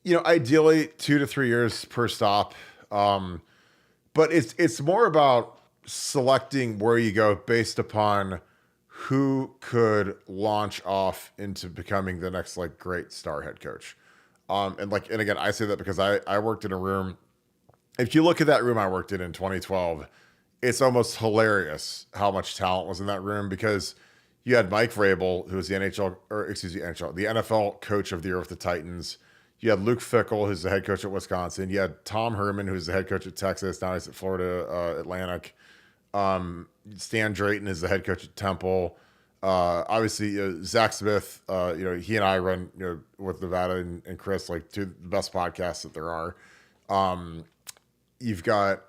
ideally 2 to 3 years per stop. But it's more about selecting where you go based upon who could launch off into becoming the next like great star head coach. And again, I say that because I worked in a room. If you look at that room I worked in 2012, it's almost hilarious how much talent was in that room, because you had Mike Vrabel, who was the NFL coach of the year with the Titans. You had Luke Fickell, who's the head coach at Wisconsin. You had Tom Herman, who's the head coach at Texas. Now he's at Florida Atlantic. Stan Drayton is the head coach at Temple. Obviously, Zach Smith, he and I run, with Nevada and Chris, like two of the best podcasts that there are. You've got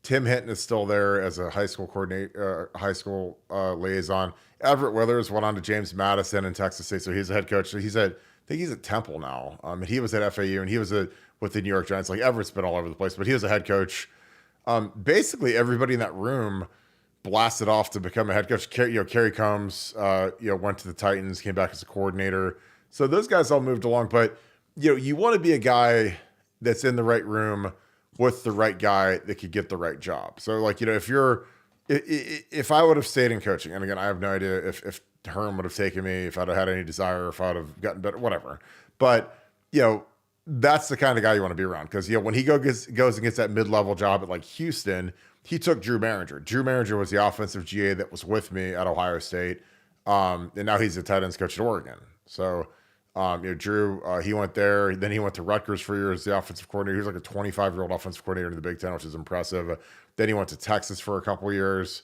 Tim Hinton is still there as a high school coordinator, liaison. Everett Withers went on to James Madison in Texas State, so he's a head coach. So I think he's at Temple now. And he was at FAU, and he was with the New York Giants. Like, Everett's been all over the place, but he was a head coach. Basically, everybody in that room blasted off to become a head coach. Kerry Combs, went to the Titans, came back as a coordinator. So those guys all moved along. But you want to be a guy that's in the right room with the right guy that could get the right job. So if I would have stayed in coaching, and again, I have no idea if Herm would have taken me, if I'd have had any desire, if I'd have gotten better, whatever. But, that's the kind of guy you want to be around. Because, when he goes and gets that mid-level job at like Houston, he took Drew Maringer. Drew Maringer was the offensive GA that was with me at Ohio State. And now he's the tight ends coach at Oregon. So, Drew, he went there. Then he went to Rutgers for years, the offensive coordinator. He was like a 25-year-old offensive coordinator in the Big Ten, which is impressive. Then he went to Texas for a couple years.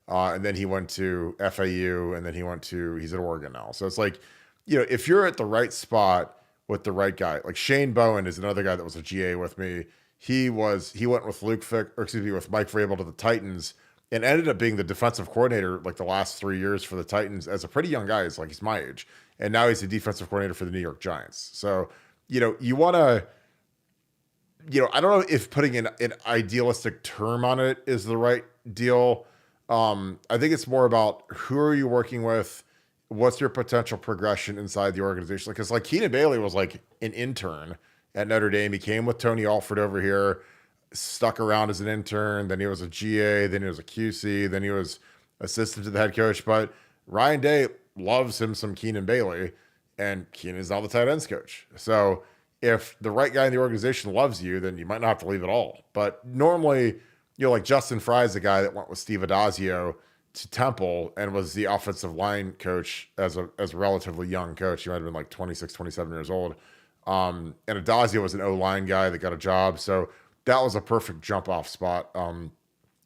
And then he went to FAU, and then he's at Oregon now. So it's like, if you're at the right spot with the right guy, like Shane Bowen is another guy that was a GA with me. He went with with Mike Vrabel to the Titans and ended up being the defensive coordinator like the last 3 years for the Titans as a pretty young guy. He's my age. And now he's the defensive coordinator for the New York Giants. So, you want to, I don't know if putting an idealistic term on it is the right deal. I think it's more about who are you working with? What's your potential progression inside the organization? Because like Keenan Bailey was like an intern at Notre Dame. He came with Tony Alford over here, stuck around as an intern. Then he was a GA. Then he was a QC. Then he was assistant to the head coach. But Ryan Day loves him some Keenan Bailey, and Keenan is now the tight ends coach. So if the right guy in the organization loves you, then you might not have to leave at all. But normally, like Justin Fry is the guy that went with Steve Adazio to Temple and was the offensive line coach as a relatively young coach. He might have been like 26, 27 years old. And Adazio was an O-line guy that got a job. So that was a perfect jump off spot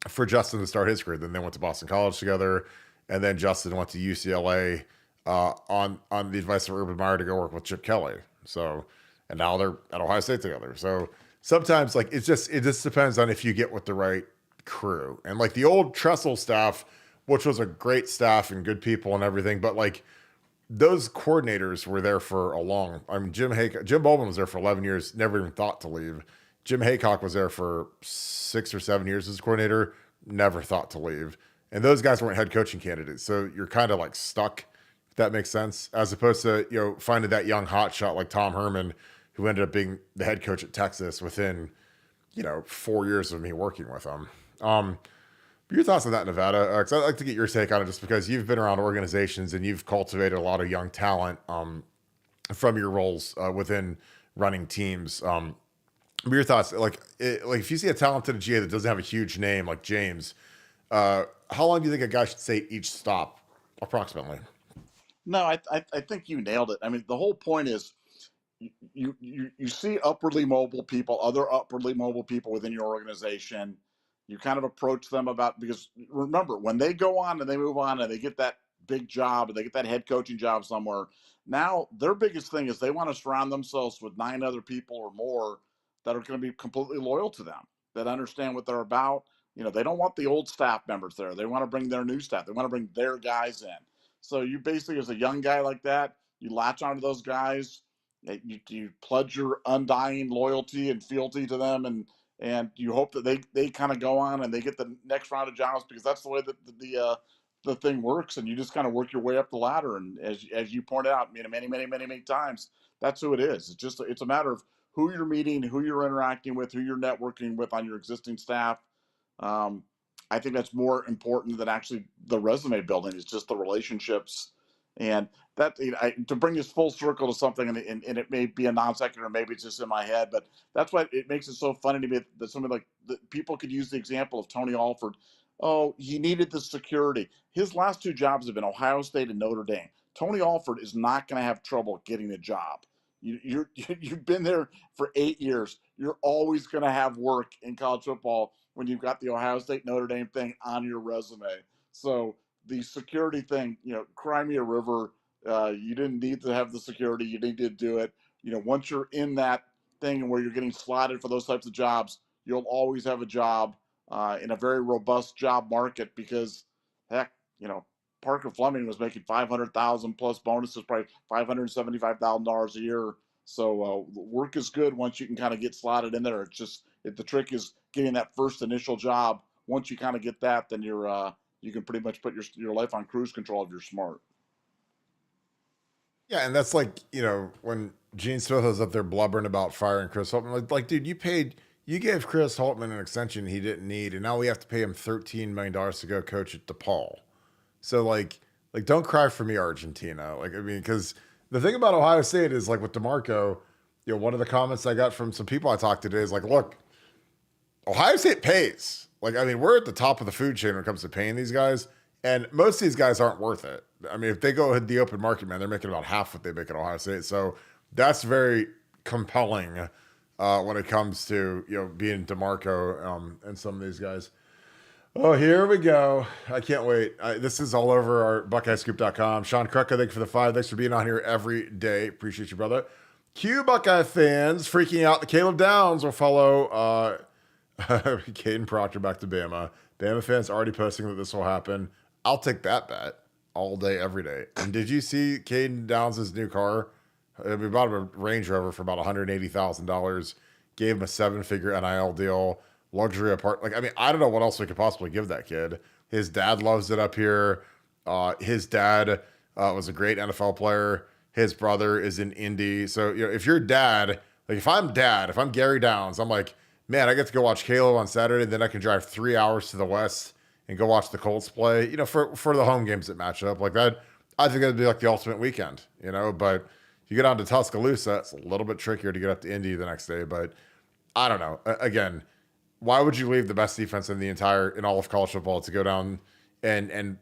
for Justin to start his career. Then they went to Boston College together. And then Justin went to UCLA on the advice of Urban Meyer to go work with Chip Kelly. So, and now they're at Ohio State together. So sometimes like it just depends on if you get with the right crew. And like the old Tressel staff, which was a great staff and good people and everything, but like those coordinators were there for Jim Bowman was there for 11 years, never even thought to leave. Jim Haycock was there for 6 or 7 years as a coordinator, never thought to leave. And those guys weren't head coaching candidates. So you're kind of like stuck, if that makes sense, as opposed to, finding that young hotshot like Tom Herman, who ended up being the head coach at Texas within, 4 years of me working with him. Your thoughts on that, Nevada? Because I'd like to get your take on it, just because you've been around organizations and you've cultivated a lot of young talent from your roles within running teams. Your thoughts, like if you see a talented GA that doesn't have a huge name like James, how long do you think a guy should say each stop, approximately? No, I think you nailed it. I mean, the whole point is you see upwardly mobile people, other upwardly mobile people within your organization. You kind of approach them about, because remember, when they go on and they move on and they get that big job and they get that head coaching job somewhere, now their biggest thing is they want to surround themselves with 9 other people or more that are going to be completely loyal to them, that understand what they're about. They don't want the old staff members there. They want to bring their new staff. They want to bring their guys in. So you basically, as a young guy like that, you latch onto those guys. You pledge your undying loyalty and fealty to them, and you hope that they kind of go on and they get the next round of jobs, because that's the way that the thing works. And you just kind of work your way up the ladder. And as you pointed out, many times, that's who it is. It's a matter of who you're meeting, who you're interacting with, who you're networking with on your existing staff. I think that's more important than actually the resume building. Is just the relationships. And that, to bring this full circle to something, and it may be a non sequitur, maybe it's just in my head, but that's why it makes it so funny to me that somebody like people could use the example of Tony Alford. Oh, he needed the security. His last 2 jobs have been Ohio State and Notre Dame. Tony Alford is not going to have trouble getting a job. You've been there for 8 years. You're always going to have work in college football when you've got the Ohio State Notre Dame thing on your resume. So the security thing, cry me a river. You didn't need to have the security. You need to do it. Once you're in that thing and where you're getting slotted for those types of jobs, you'll always have a job in a very robust job market, because heck, Parker Fleming was making 500,000 plus bonuses, probably $575,000 a year. So work is good once you can kind of get slotted in there. It's just the trick is getting that first initial job. Once you kind of get that, then you can pretty much put your life on cruise control if you're smart. Yeah, and that's like, when Gene Smith was up there blubbering about firing Chris Holtman, like, dude, you gave Chris Holtman an extension he didn't need, and now we have to pay him $13 million to go coach at DePaul. So like don't cry for me, Argentina. Because the thing about Ohio State is, like, with DeMarco, one of the comments I got from some people I talked to today is like, look, Ohio State pays. We're at the top of the food chain when it comes to paying these guys, and most of these guys aren't worth it. If they go ahead the open market, man, they're making about half what they make at Ohio State. So that's very compelling when it comes to being DeMarco and some of these guys. Oh, here we go. I can't wait. This is all over our BuckeyeScoop.com. Sean Krucka, thank you for the 5. Thanks for being on here every day. Appreciate you, brother. Q Buckeye fans freaking out. The Caleb Downs will follow Kadyn Proctor back to Bama. Bama fans already posting that this will happen. I'll take that bet all day, every day. And did you see Kadyn Downs' new car? We bought him a Range Rover for about $180,000. Gave him a 7-figure NIL deal. Luxury apartment. I don't know what else we could possibly give that kid. His dad loves it up here. His dad was a great NFL player. His brother is in Indy. So, if you're dad, if I'm Gary Downs, I'm like, man, I get to go watch Caleb on Saturday. Then I can drive 3 hours to the west and go watch the Colts play, for the home games that match up like that. I think that'd be like the ultimate weekend, but if you get on to Tuscaloosa, it's a little bit trickier to get up to Indy the next day, but I don't know. Again, why would you leave the best defense in all of college football to go down and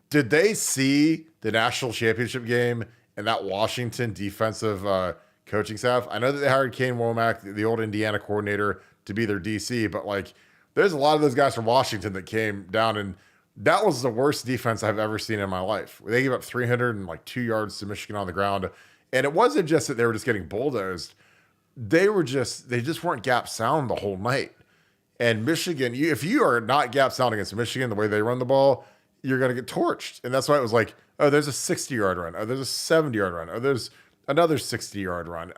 did they see the national championship game and that Washington defensive coaching staff? I know that they hired Kane Womack, the old Indiana coordinator, to be their DC, but there's a lot of those guys from Washington that came down, and that was the worst defense I've ever seen in my life. They gave up 302 yards to Michigan on the ground, and it wasn't just that they were just getting bulldozed. They just weren't gap sound the whole night. And Michigan, if you are not gap sound against Michigan, the way they run the ball, you're going to get torched. And that's why it was like, oh, there's a 60-yard run. Oh, there's a 70-yard run. Oh, there's another 60-yard run.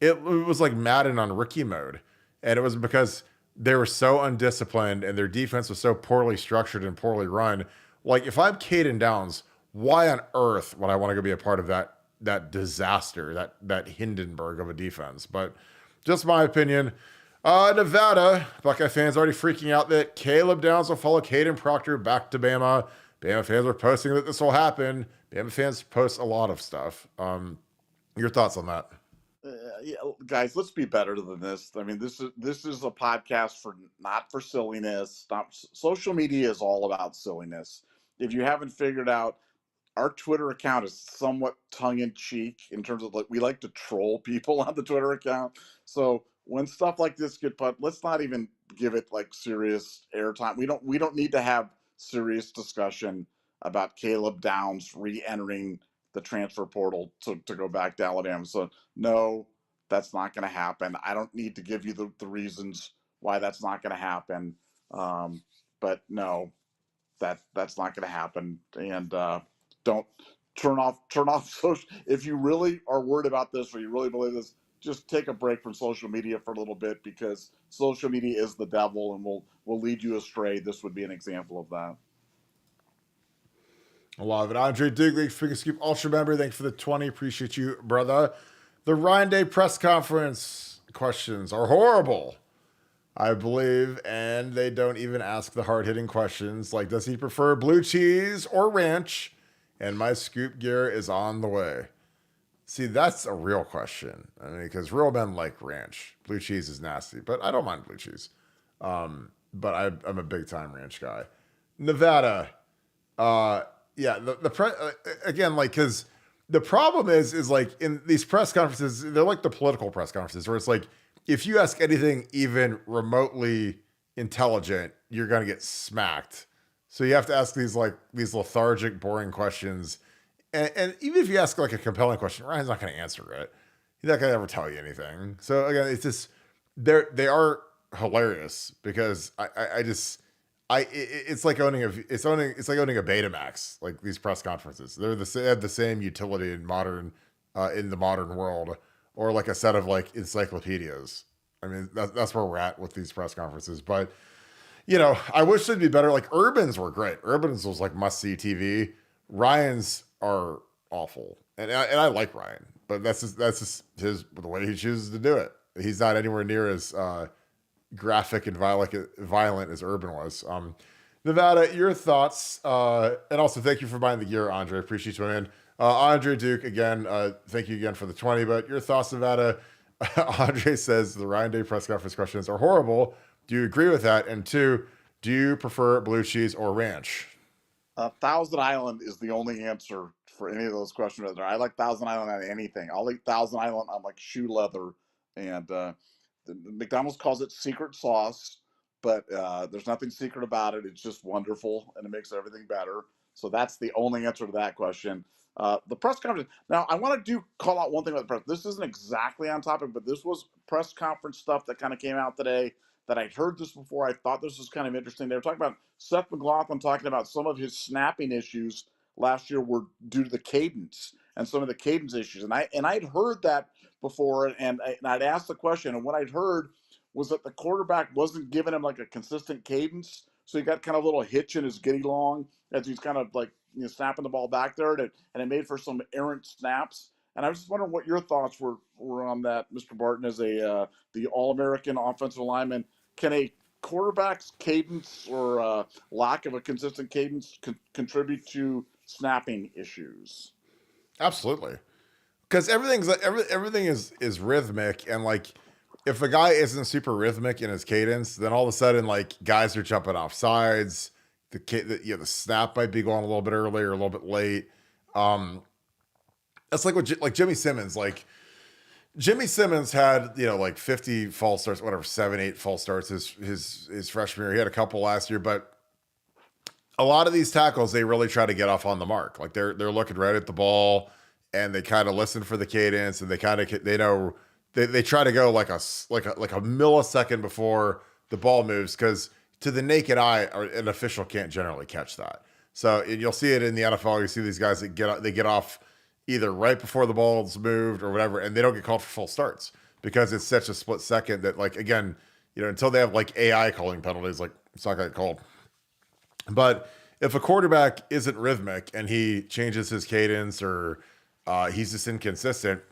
It was like Madden on rookie mode. And it was because they were so undisciplined and their defense was so poorly structured and poorly run. If I'm Kadyn Downs, why on earth would I want to go be a part of that disaster, that Hindenburg of a defense? But just my opinion. Nevada, Buckeye fans already freaking out that Caleb Downs will follow Kadyn Proctor back to Bama. Bama fans are posting that this will happen. Bama fans post a lot of stuff. Your thoughts on that? Yeah, guys, let's be better than this. I mean, this is a podcast for not for silliness. Not social media is all about silliness. If you haven't figured out, our Twitter account is somewhat tongue in cheek in terms of like we like to troll people on the Twitter account. So when stuff like this get put, let's not even give it like serious airtime. We don't need to have serious discussion about Caleb Downs re-entering the transfer portal to go back to Alabama. So no, that's not going to happen. I don't need to give you the reasons why that's not going to happen. But no, that's not going to happen. And don't turn off social. If you really are worried about this or you really believe this, just take a break from social media for a little bit, because social media is the devil and will lead you astray. This would be an example of that. A lot of it. Andre Digley, Finger Scoop Ultra member. Thanks for the 20. Appreciate you, brother. The Ryan Day press conference questions are horrible, I believe, and they don't even ask the hard-hitting questions like, does he prefer blue cheese or ranch? And my scoop gear is on the way. See, that's a real question. I mean, because real men like ranch. Blue cheese is nasty, but I don't mind blue cheese. But I'm a big-time ranch guy. Nevada, yeah, again, like, because the problem is like in these press conferences, they're like the political press conferences where it's like, if you ask anything even remotely intelligent, you're going to get smacked. So you have to ask these lethargic, boring questions. And even if you ask like a compelling question, Ryan's not going to answer it. He's not going to ever tell you anything. So again, it's just, they are hilarious because it's like owning a Betamax, like these press conferences. They have the same utility in the modern world, or like a set of like encyclopedias. I mean, that's where we're at with these press conferences. But I wish they'd be better. Like Urban's were great. Urban's was like must see TV. Ryan's are awful, and I like Ryan, but that's just the way he chooses to do it. He's not anywhere near as graphic and violent as Urban was. Nevada, your thoughts, and also thank you for buying the gear, Andre. Appreciate you, man. Andre Duke, again, thank you again for the 20, but your thoughts, Nevada. Andre says the Ryan Day press conference questions are horrible. Do you agree with that? And 2, do you prefer blue cheese or ranch? Thousand Island is the only answer for any of those questions. I like Thousand Island on anything. I'll eat Thousand Island on like shoe leather, and McDonald's calls it secret sauce, but there's nothing secret about it. It's just wonderful, and it makes everything better. So that's the only answer to that question. The press conference. Now, I want to call out one thing about the press. This isn't exactly on topic, but this was press conference stuff that kind of came out today that I'd heard this before. I thought this was kind of interesting. They were talking about Seth McLaughlin talking about some of his snapping issues last year were due to the cadence and some of the cadence issues. And I'd heard that before, and I'd asked the question, and what I'd heard was that the quarterback wasn't giving him like a consistent cadence, so he got kind of a little hitch in his giddy long as he's kind of like snapping the ball back there, and it made for some errant snaps. And I was just wondering what your thoughts were on that, Mr. Barton, as the All-American offensive lineman. Can a quarterback's cadence or lack of a consistent cadence contribute to snapping issues? Absolutely, because everything is rhythmic, and like if a guy isn't super rhythmic in his cadence, then all of a sudden like guys are jumping off sides. The snap might be going a little bit early or a little bit late. That's like Jimmy Simmons. Like Jimmy Simmons had like 50 false starts, whatever, 7-8 false starts his freshman year. He had a couple last year, but a lot of these tackles, they really try to get off on the mark. Like they're looking right at the ball, and they kind of listen for the cadence, and they try to go like a millisecond before the ball moves, because to the naked eye, an official can't generally catch that. So you'll see it in the NFL. You see these guys that get off either right before the ball's moved or whatever, and they don't get called for full starts because it's such a split second that, like, again, until they have like AI calling penalties, like it's not going to get called. But if a quarterback isn't rhythmic and he changes his cadence or he's just inconsistent,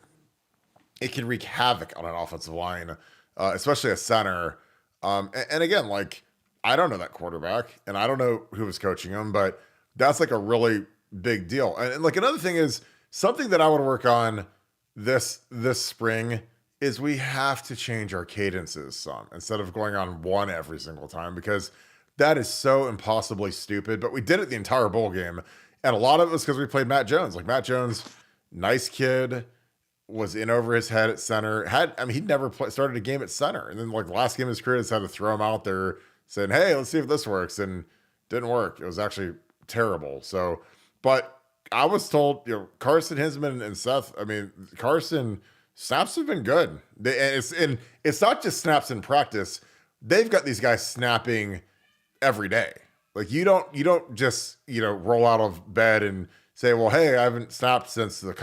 it can wreak havoc on an offensive line. especially a center. And again, like I don't know that quarterback, and I don't know who was coaching him, but that's like a really big deal. And like another thing is something that I want to work on this spring is we have to change our cadences some instead of going on one every single time because that is so impossibly stupid. But we did it the entire bowl game, and a lot of it was because we played Matt Jones. Like Matt Jones, nice kid, was in over his head at center. He'd never started a game at center, and then like the last game of his career, just had to throw him out there, saying, "Hey, let's see if this works," and didn't work. It was actually terrible. So, but I was told, Carson Hinsman and Seth. I mean, Carson snaps have been good. And it's not just snaps in practice. They've got these guys snapping every day. Like you don't just roll out of bed and say, well, hey, I haven't snapped since since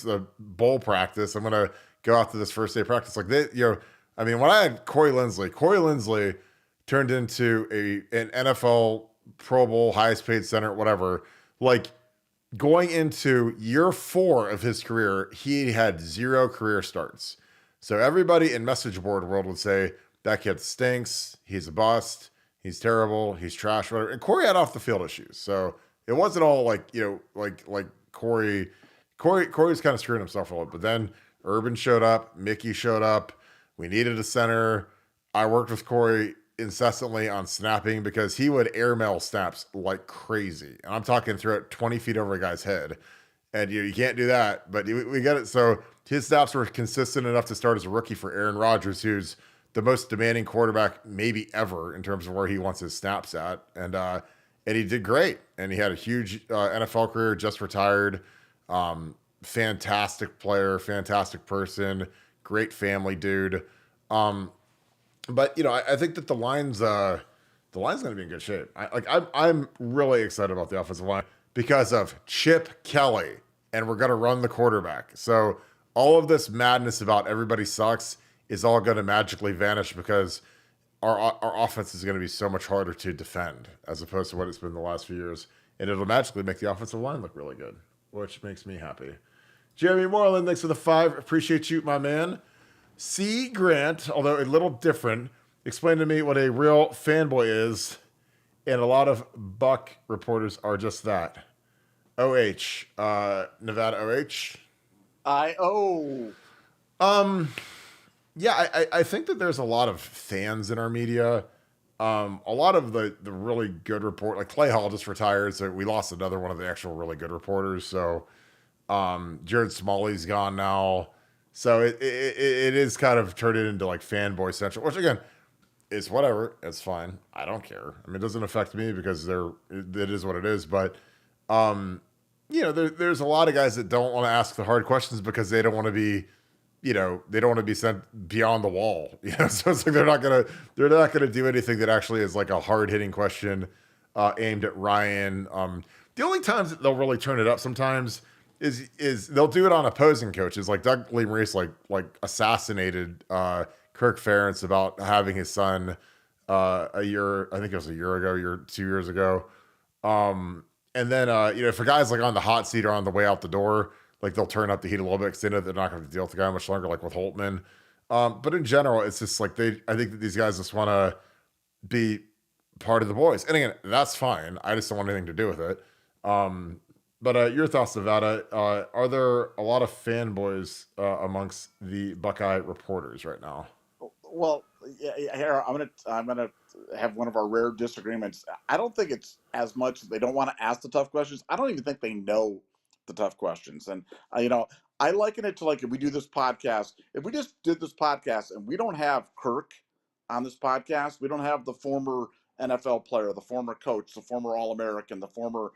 the bowl practice. I'm gonna go out to this first day practice. Like when I had Corey Linsley turned into an NFL Pro Bowl highest paid center, whatever. Like going into year 4 of his career, he had 0 career starts. So everybody in message board world would say that kid stinks. He's a bust. He's terrible. He's trash. Whatever. And Corey had off the field issues. So it wasn't all like Corey. Corey's kind of screwing himself a little. But then Urban showed up. Mickey showed up. We needed a center. I worked with Corey incessantly on snapping because he would airmail snaps like crazy. And I'm talking throw it 20 feet over a guy's head. And you can't do that. But we get it. So his snaps were consistent enough to start as a rookie for Aaron Rodgers, who's the most demanding quarterback maybe ever in terms of where he wants his snaps at. And he did great. And he had a huge NFL career, just retired. Fantastic player, fantastic person, great family dude. But I think that the line's going to be in good shape. I'm really excited about the offensive line because of Chip Kelly, and we're going to run the quarterback. So all of this madness about everybody sucks is all going to magically vanish because our offense is going to be so much harder to defend as opposed to what it's been the last few years, and it'll magically make the offensive line look really good, which makes me happy. Jeremy Moreland, thanks for the 5. Appreciate you, my man. C. Grant, although a little different, explain to me what a real fanboy is, and a lot of Buck reporters are just that. OH, Nevada OH. I-O. Yeah, I think that there's a lot of fans in our media. A lot of the really good report, like Clay Hall just retired, so we lost another one of the actual really good reporters. So Jared Smalley's gone now. So it is kind of turned it into like fanboy central, which again, is whatever. It's fine. I don't care. I mean, it doesn't affect me because it is what it is. But there's a lot of guys that don't want to ask the hard questions because they don't want to be, they don't want to be sent beyond the wall. So it's like they're not gonna do anything that actually is like a hard hitting question aimed at Ryan. The only times that they'll really turn it up sometimes is they'll do it on opposing coaches. Like Doug Lee Maurice like assassinated Kirk Ferentz about having his son I think it was a year ago, 2 years ago. And then for guys like on the hot seat or on the way out the door, like they'll turn up the heat a little bit because they know they're not going to deal with the guy much longer, like with Holtman. But in general, it's just like I think that these guys just want to be part of the boys. And again, that's fine. I just don't want anything to do with it. But your thoughts, Nevada? Are there a lot of fanboys amongst the Buckeye reporters right now? Well, yeah, here I'm gonna have one of our rare disagreements. I don't think it's as much they don't want to ask the tough questions. I don't even think they know the tough questions. And I liken it to like if we do this podcast. If we just did this podcast and we don't have Kirk on this podcast, we don't have the former NFL player, the former coach, the former All-American, the former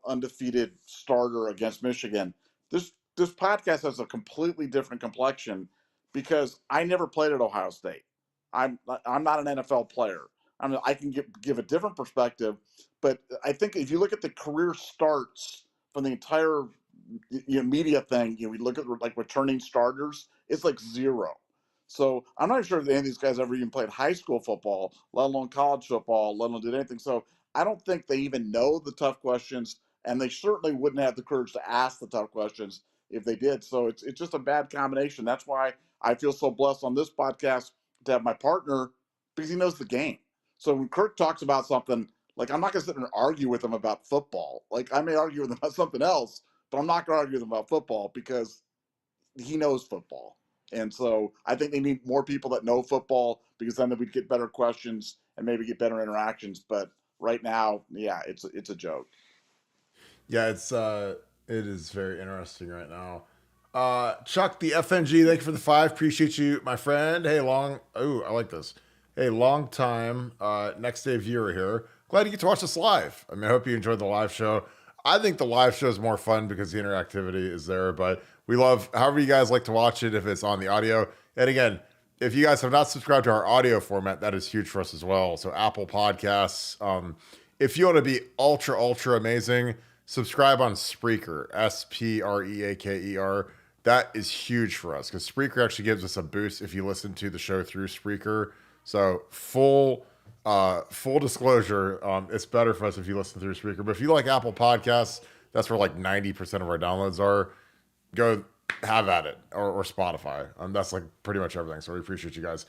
undefeated starter against Michigan. This podcast has a completely different complexion because I never played at Ohio State. I'm not an NFL player. I can give a different perspective, but I think if you look at the career starts from the entire media thing, we look at like returning starters, it's like 0. So I'm not sure if any of these guys ever even played high school football, let alone college football, let alone did anything. So I don't think they even know the tough questions, and they certainly wouldn't have the courage to ask the tough questions if they did. So it's just a bad combination. That's why I feel so blessed on this podcast to have my partner because he knows the game. So when Kirk talks about something, like I'm not going to sit there and argue with him about football. Like I may argue with him about something else, but I'm not going to argue with him about football because he knows football. And so I think they need more people that know football because then we'd get better questions and maybe get better interactions. But right now, yeah, it's a joke. Yeah, it is very interesting right now. Chuck, the FNG, thank you for the 5. Appreciate you, my friend. Hey, I like this. Hey, long time, next day viewer here. Glad you get to watch this live. I mean, I hope you enjoyed the live show. I think the live show is more fun because the interactivity is there, but we love however you guys like to watch it if it's on the audio. And again, if you guys have not subscribed to our audio format, that is huge for us as well. So Apple Podcasts. If you want to be ultra amazing, subscribe on Spreaker, Spreaker. That is huge for us because Spreaker actually gives us a boost if you listen to the show through Spreaker. So full disclosure, it's better for us if you listen through Spreaker. But if you like Apple Podcasts, that's where like 90% of our downloads are. Go have at it, or Spotify. That's like pretty much everything. So we appreciate you guys.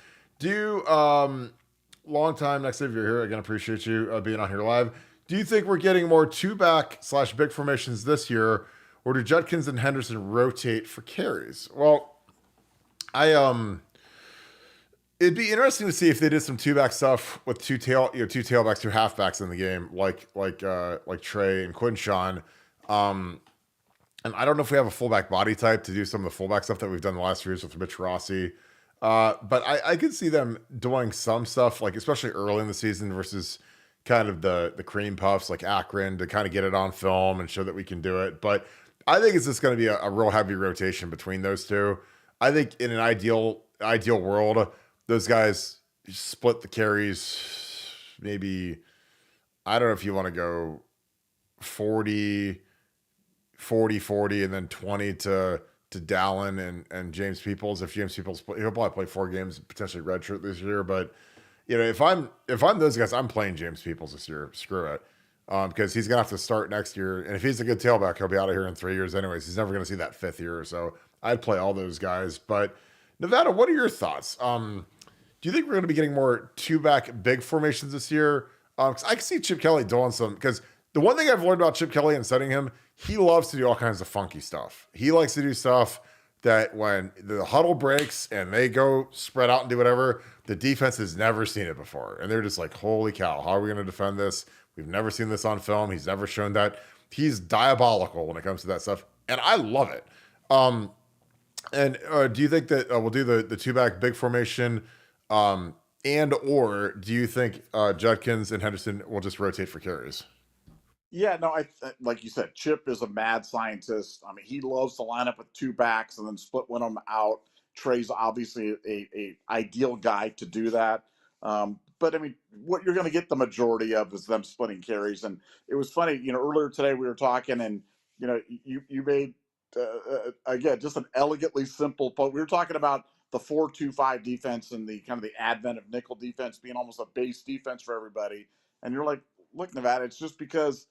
Long time next day if you're here. Again, appreciate you being on here live. Do you think we're getting more 2-back/big formations this year, or do Judkins and Henderson rotate for carries? Well, it'd be interesting to see if they did some 2-back stuff with two tailbacks, 2 halfbacks in the game, like Trey and Quinshawn. And I don't know if we have a fullback body type to do some of the fullback stuff that we've done the last few years with Mitch Rossi. But I could see them doing some stuff, like especially early in the season versus kind of the cream puffs like Akron to kind of get it on film and show that we can do it. But I think it's just going to be a real heavy rotation between those two. I think in an ideal world, those guys split the carries. Maybe, I don't know if you want to go 40, and then 20 to Dallin and James Peoples. If James Peoples, he'll probably play 4 games, potentially redshirt this year. But you know, if I'm those guys, I'm playing James Peoples this year. Screw it, because he's gonna have to start next year. And if he's a good tailback, he'll be out of here in 3 years anyways. He's never gonna see that 5th year. So I'd play all those guys. But Nevada, what are your thoughts? Do you think we're gonna be getting more 2-back big formations this year? Because I can see Chip Kelly doing some. Because the one thing I've learned about Chip Kelly and studying him, he loves to do all kinds of funky stuff. He likes to do stuff that when the huddle breaks and they go spread out and do whatever, the defense has never seen it before. And they're just like, holy cow, how are we going to defend this? We've never seen this on film. He's never shown that. He's diabolical when it comes to that stuff. And I love it. And do you think that we'll do the 2-back big formation? Or do you think Judkins and Henderson will just rotate for carries? Yeah, no, I like you said, Chip is a mad scientist. I mean, he loves to line up with 2 backs and then split one of them out. Trey's obviously a ideal guy to do that. But I mean, what you're going to get the majority of is them splitting carries. And it was funny, earlier today we were talking, and you made again just an elegantly simple point. We were talking about the 4-2-5 defense and the kind of the advent of nickel defense being almost a base defense for everybody. And you're like, look, Nevada, it's just because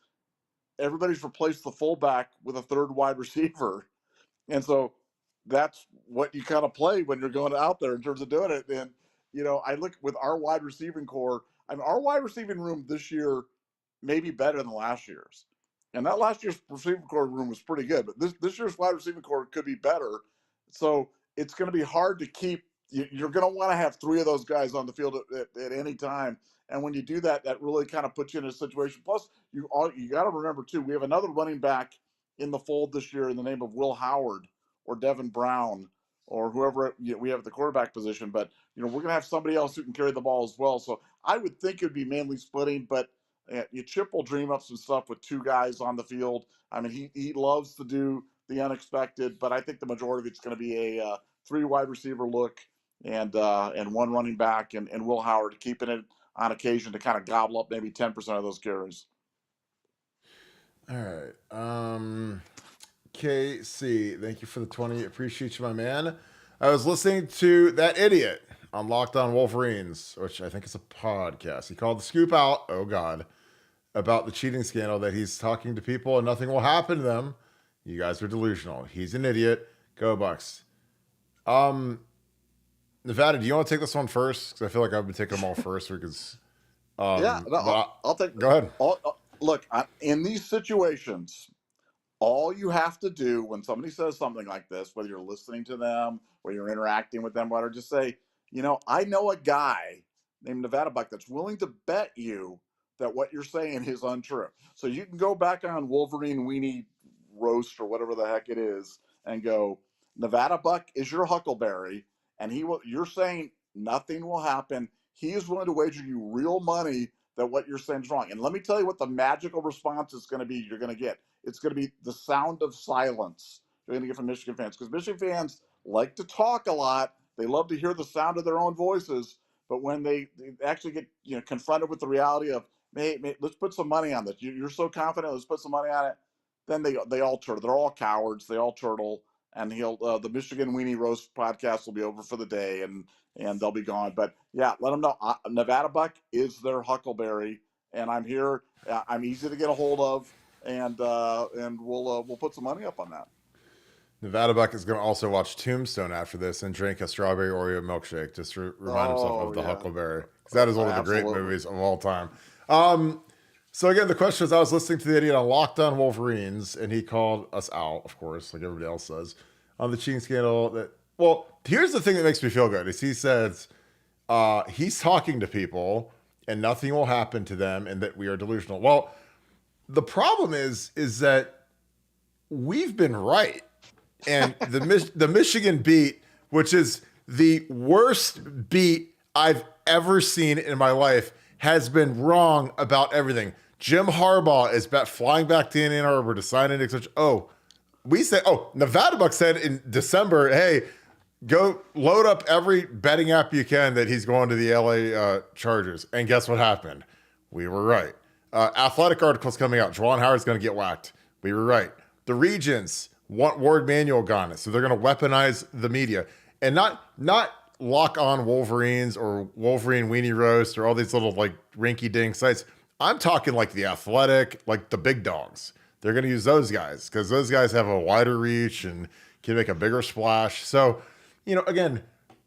everybody's replaced the fullback with a 3rd wide receiver. And so that's what you kind of play when you're going out there in terms of doing it. And, I look with our wide receiving core, I mean, our wide receiving room this year may be better than last year's. And that last year's receiving core room was pretty good, but this year's wide receiving core could be better. So it's going to be hard to keep. You're going to want to have 3 of those guys on the field at any time. And when you do that, that really kind of puts you in a situation. Plus, you got to remember, too, we have another running back in the fold this year in the name of Will Howard or Devin Brown or whoever we have at the quarterback position. But, we're going to have somebody else who can carry the ball as well. So I would think it would be mainly splitting, but Chip will dream up some stuff with 2 guys on the field. I mean, he loves to do the unexpected, but I think the majority of it's going to be a 3 wide receiver look and 1 running back and Will Howard keeping it on occasion to kind of gobble up maybe 10% of those carries. All right. KC, thank you for the 20. Appreciate you, my man. I was listening to that idiot on Locked On Wolverines, which I think is a podcast. He called the scoop out, oh God, about the cheating scandal that he's talking to people and nothing will happen to them. You guys are delusional. He's an idiot. Go Bucks. Nevada, do you want to take this one first? Because I feel like I've been taking them all first because. Yeah, no, I'll take. Go ahead. Look, in these situations, all you have to do when somebody says something like this, whether you're listening to them, whether you're interacting with them, whatever, just say, I know a guy named Nevadabuck that's willing to bet you that what you're saying is untrue. So you can go back on Wolverine Weenie Roast or whatever the heck it is and go, Nevadabuck is your huckleberry, and you're saying nothing will happen. He is willing to wager you real money that what you're saying is wrong. And let me tell you what the magical response is going to be. You're going to get. It's going to be the sound of silence you're going to get from Michigan fans, because Michigan fans like to talk a lot. They love to hear the sound of their own voices. But when they actually get confronted with the reality of, hey, let's put some money on this. You're so confident. Let's put some money on it. Then they all turtle. They're all cowards. They all turtle. And the Michigan Weenie Roast podcast will be over for the day, and they'll be gone. But yeah, let them know Nevadabuck is their huckleberry, and I'm here. I'm easy to get a hold of, and we'll put some money up on that. Nevadabuck is going to also watch Tombstone after this and drink a strawberry Oreo milkshake just to remind himself of the Huckleberry. Because that is one of the great movies of all time. So again, the question is, I was listening to the idiot on Locked On Wolverines, and he called us out, of course, like everybody else does, on the cheating scandal. Well, here's the thing that makes me feel good, is he says he's talking to people, and nothing will happen to them, and that we are delusional. Well, the problem is that we've been right. And the Michigan beat, which is the worst beat I've ever seen in my life, has been wrong about everything. Jim Harbaugh is flying back to Ann Arbor to sign an extension. Nevadabuck said in December, hey, go load up every betting app you can that he's going to the LA Chargers. And guess what happened? We were right. Athletic articles coming out. Juwan Howard's going to get whacked. We were right. The Regents want Ward Manuel gone, so they're going to weaponize the media and not Lock On Wolverines or Wolverine Weenie Roast or all these little like rinky-dink sites. I'm talking like The Athletic, like the big dogs. They're going to use those guys because those guys have a wider reach and can make a bigger splash. So, again,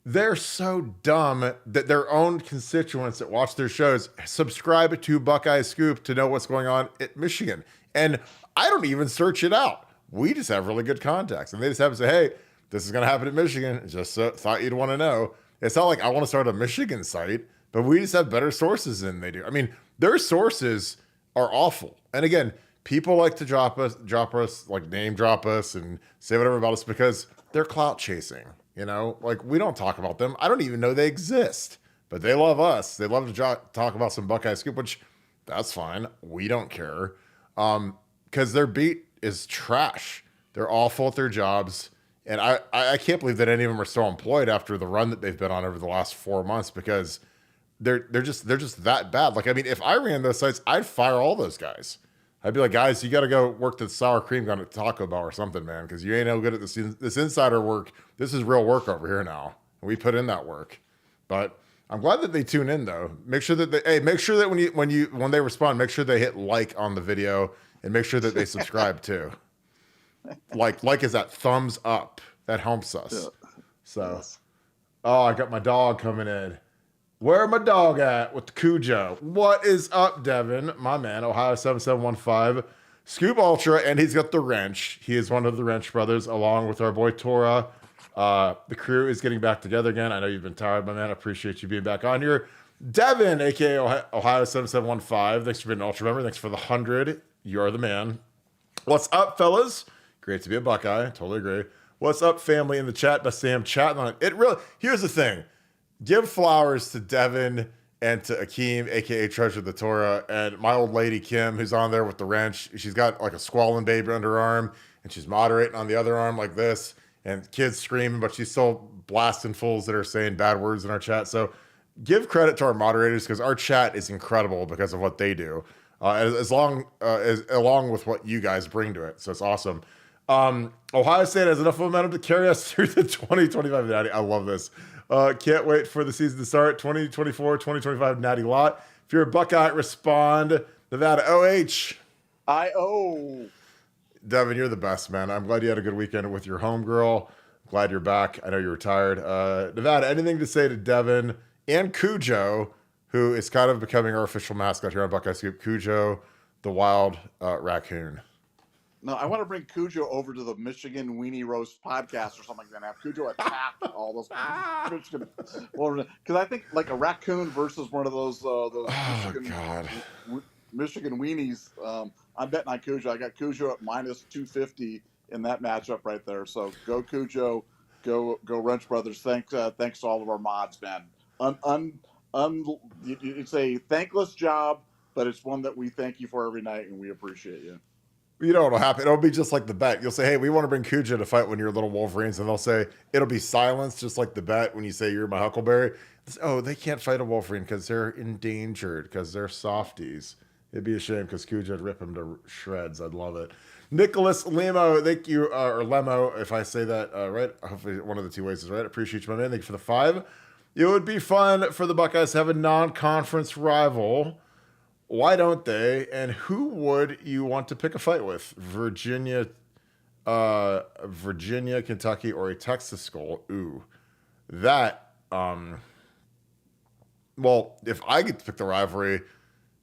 they're so dumb that their own constituents that watch their shows subscribe to Buckeye Scoop to know what's going on at Michigan. And I don't even search it out. We just have really good contacts. And they just have to say, hey, this is going to happen at Michigan. Just thought you'd want to know. It's not like I want to start a Michigan site, but we just have better sources than they do. I mean, their sources are awful. And again, people like to drop us, like name drop us and say whatever about us because they're clout chasing. Like we don't talk about them. I don't even know they exist, but they love us. They love to talk about some Buckeye Scoop, which that's fine. We don't care. Because their beat is trash. They're awful at their jobs. And I can't believe that any of them are still employed after the run that they've been on over the last 4 months because they're just that bad. Like, I mean, if I ran those sites, I'd fire all those guys. I'd be like, guys, you got to go work the sour cream gun at Taco Bell or something, man, because you ain't no good at this insider work. This is real work over here now. We put in that work. But I'm glad that they tune in though. Make sure that when they respond, make sure they hit like on the video and make sure that they subscribe too. Like is that thumbs up. That helps us. Yeah. So, yes. Oh, I got my dog coming in. Where my dog at with the Cujo? What is up, Devin? My man, Ohio 7715, Scoop Ultra, and he's got the wrench. He is one of the Wrench brothers, along with our boy Tora. The crew is getting back together again. I know you've been tired, my man. I appreciate you being back on here. Devin, aka Ohio 7715, thanks for being an Ultra member. Thanks for the 100. You are the man. What's up, fellas? Great to be a Buckeye. Totally agree. What's up, family in the chat? Best Sam chatting on it. Here's the thing. Give flowers to Devin and to Akeem, a.k.a. Treasure the Torah, and my old lady, Kim, who's on there with the wrench. She's got like a squalling baby under her arm, and she's moderating on the other arm like this, and kids screaming, but she's still blasting fools that are saying bad words in our chat. So give credit to our moderators because our chat is incredible because of what they do, along with what you guys bring to it. So it's awesome. Ohio State has enough momentum to carry us through the 2025 Natty. I love this. Can't wait for the season to start. 2024, 2025 Natty Lot. If you're a Buckeye, respond. Nevada OH. I-O. Devin, you're the best, man. I'm glad you had a good weekend with your homegirl. Glad you're back. I know you're retired. Nevada, anything to say to Devin and Cujo, who is kind of becoming our official mascot here on Buckeye Scoop? Cujo, the wild raccoon. No, I want to bring Cujo over to the Michigan Weenie Roast podcast or something like that. Have Cujo attack all those Michigan, because I think like a raccoon versus one of those Michigan weenies. I'm betting on Cujo. I got Cujo at -250 in that matchup right there. So go Cujo, go Wrench Brothers. Thanks to all of our mods, man. It's a thankless job, but it's one that we thank you for every night, and we appreciate you. You know what'll happen? It'll be just like the bet. You'll say, hey, we want to bring Cujo to fight when you're little Wolverines. And they'll say, it'll be silenced, just like the bet when you say you're my Huckleberry. Oh, they can't fight a Wolverine because they're endangered, because they're softies. It'd be a shame because Cujo'd rip him to shreds. I'd love it. Nicholas Lemo, thank you, or Lemo, if I say that right. Hopefully one of the two ways is right. Appreciate you, my man. Thank you for the 5. It would be fun for the Buckeyes to have a non-conference rival. Why don't they? And who would you want to pick a fight with? Virginia, Kentucky, or a Texas school? Ooh, that. Well, if I get to pick the rivalry,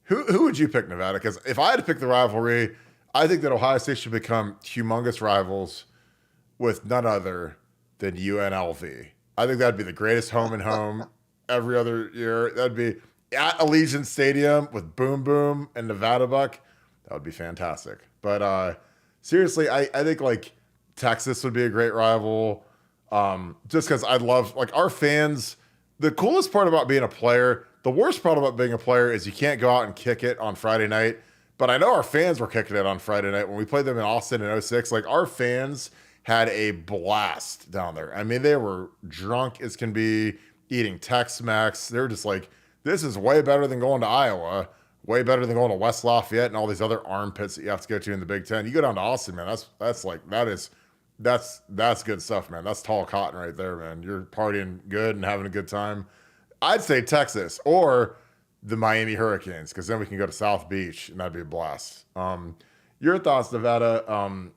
who would you pick, Nevada? Because if I had to pick the rivalry, I think that Ohio State should become humongous rivals with none other than UNLV. I think that'd be the greatest home and home every other year. That'd be at Allegiant Stadium with Boom Boom and Nevadabuck. That would be fantastic. But seriously, I think like Texas would be a great rival. Just because I love like our fans. The coolest part about being a player, the worst part about being a player is you can't go out and kick it on Friday night. But I know our fans were kicking it on Friday night when we played them in Austin in 06. Like our fans had a blast down there. I mean, they were drunk as can be, eating Tex-Mex. They were just like, this is way better than going to Iowa, way better than going to West Lafayette and all these other armpits that you have to go to in the Big Ten. You go down to Austin, man. That's good stuff, man. That's tall cotton right there, man. You're partying good and having a good time. I'd say Texas or the Miami Hurricanes, because then we can go to South Beach and that'd be a blast. Your thoughts, Nevada?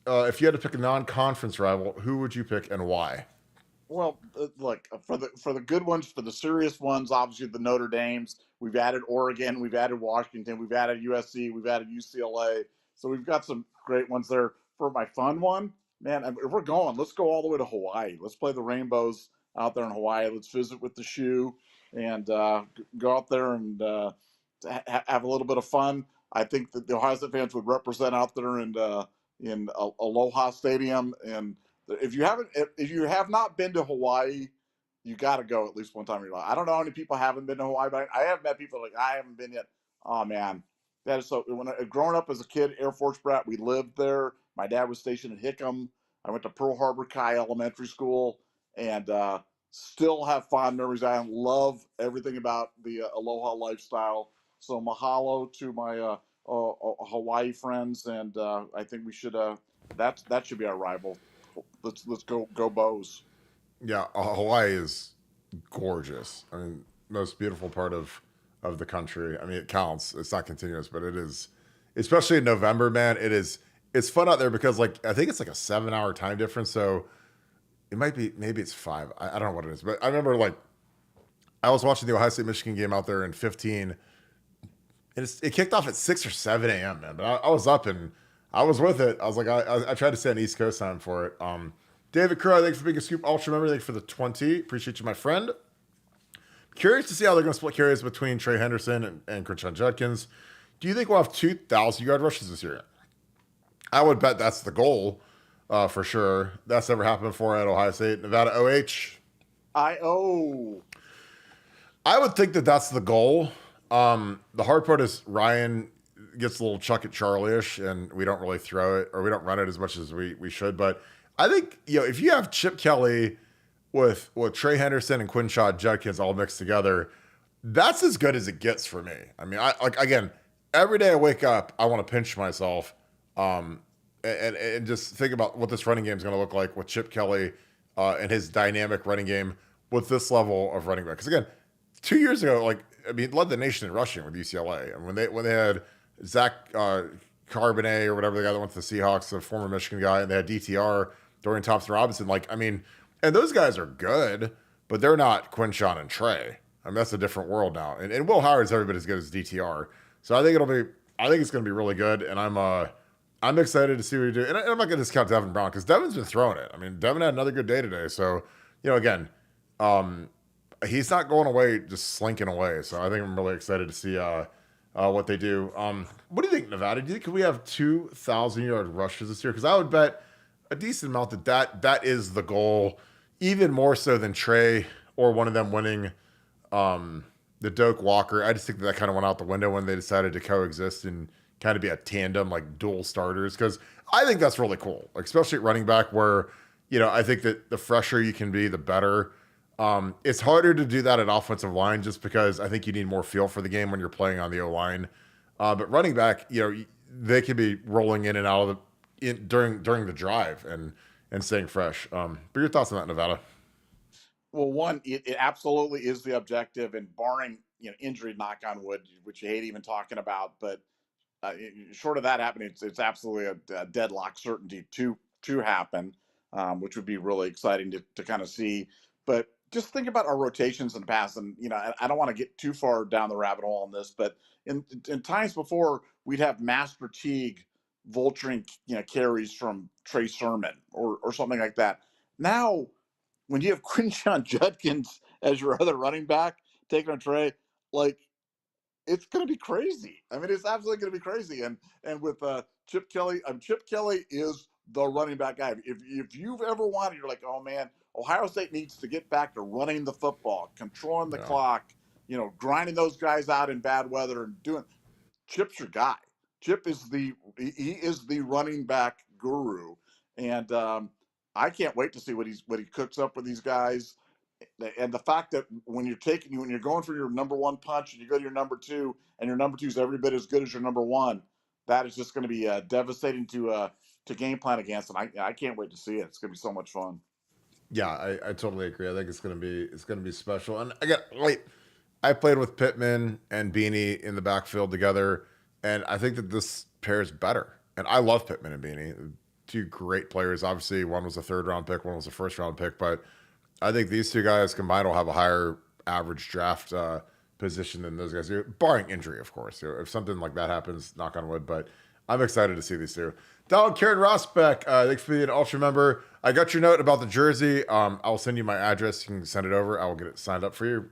If you had to pick a non-conference rival, who would you pick and why? Well, look, for the good ones, for the serious ones, obviously the Notre Dames. We've added Oregon, we've added Washington, we've added USC, we've added UCLA. So we've got some great ones there. For my fun one, man, if we're going, let's go all the way to Hawaii. Let's play the Rainbows out there in Hawaii. Let's visit with the shoe and go out there and have a little bit of fun. I think that the Ohio State fans would represent out there in Aloha Stadium. And if you have not been to Hawaii, you got to go at least one time in your life. I don't know how many people haven't been to Hawaii, but I have met people like, I haven't been yet. Oh man, that is so. Growing up as a kid, Air Force brat, we lived there. My dad was stationed in Hickam. I went to Pearl Harbor Kai Elementary School, and still have fond memories. I love everything about the Aloha lifestyle. So mahalo to my Hawaii friends, and I think we should. That should be our rival. Let's go Bows. Yeah, Hawaii is gorgeous. I mean, most beautiful part of the country. I mean, it counts. It's not continuous, but it is. Especially in November, man. It's fun out there because like I think it's like a 7-hour time difference. So it might be, maybe it's 5. I don't know what it is, but I remember like I was watching the Ohio State Michigan game out there in 15. And it kicked off at 6 or 7 a.m., man. But I was up and I was with it. I was like, I tried to stay on East Coast time for it. David Crow, thanks for being a Scoop Ultra member. Thanks for the 20. Appreciate you, my friend. Curious to see how they're going to split carries between Trey Henderson and Quinshon Judkins. Do you think we'll have 2,000-yard rushes this year? I would bet that's the goal for sure. That's never happened before at Ohio State. Nevada OH. I would think that that's the goal. The hard part is Ryan gets a little chuck at Charlie-ish, and we don't really throw it, or we don't run it as much as we should. But I think, if you have Chip Kelly with Trey Henderson and Quinshon Judkins all mixed together, that's as good as it gets for me. I mean, again, every day I wake up, I want to pinch myself and just think about what this running game is going to look like with Chip Kelly and his dynamic running game with this level of running back. Because again, 2 years ago, led the nation in rushing with UCLA. And when they had Zach Carbonet or whatever, the guy that went to the Seahawks, the former Michigan guy, and they had DTR, Dorian Thompson-Robinson. And those guys are good, but they're not Quinshon and Trey. I mean, that's a different world now. And Will Howard's every bit as good as DTR. So I think it's going to be really good. And I'm excited to see what you do. And I'm not going to discount Devin Brown because Devin's been throwing it. I mean, Devin had another good day today. So, again, he's not going away, just slinking away. So I think I'm really excited to see what they do. What do you think, Nevada? Do you think we have 2,000-yard rushes this year? Because I would bet a decent amount that is the goal, even more so than Trey or one of them winning the Doak Walker. I just think that kind of went out the window when they decided to coexist and kind of be a tandem, like dual starters. Because I think that's really cool, like especially at running back where, I think that the fresher you can be, the better. It's harder to do that at offensive line just because I think you need more feel for the game when you're playing on the O-line. But running back, they could be rolling in and out of during the drive and staying fresh. But your thoughts on that, Nevada? Well, one, it absolutely is the objective, and barring injury, knock on wood, which you hate even talking about, but short of that happening, it's absolutely a deadlock certainty to happen, which would be really exciting to kind of see. But just think about our rotations in the past, and I don't want to get too far down the rabbit hole on this, but in times before, we'd have Master Teague vulturing carries from Trey Sermon or something like that. Now, when you have Quinshon Judkins as your other running back taking on Trey, it's going to be crazy. I mean, it's absolutely going to be crazy. And with Chip Kelly, Chip Kelly is the running back guy. If you've ever wanted, you're like, oh man, Ohio State needs to get back to running the football, controlling the clock, grinding those guys out in bad weather and doing. Chip's your guy. Chip is he is the running back guru, and I can't wait to see what he cooks up with these guys. And the fact that when you're going for your number one punch and you go to your number two and your number two is every bit as good as your number one, that is just going to be devastating to game plan against. And I can't wait to see it. It's going to be so much fun. Yeah, I totally agree. I think it's going to be special. And I played with Pittman and Beanie in the backfield together, and I think that this pairs better. And I love Pittman and Beanie, two great players. Obviously, one was a third-round pick, one was a first-round pick, but I think these two guys combined will have a higher average draft position than those guys do, barring injury, of course. If something like that happens, knock on wood, but I'm excited to see these two. Donald Karen Rosbeck, thanks for being an Ultra member. I got your note about the jersey. I'll send you my address. You can send it over. I will get it signed up for you.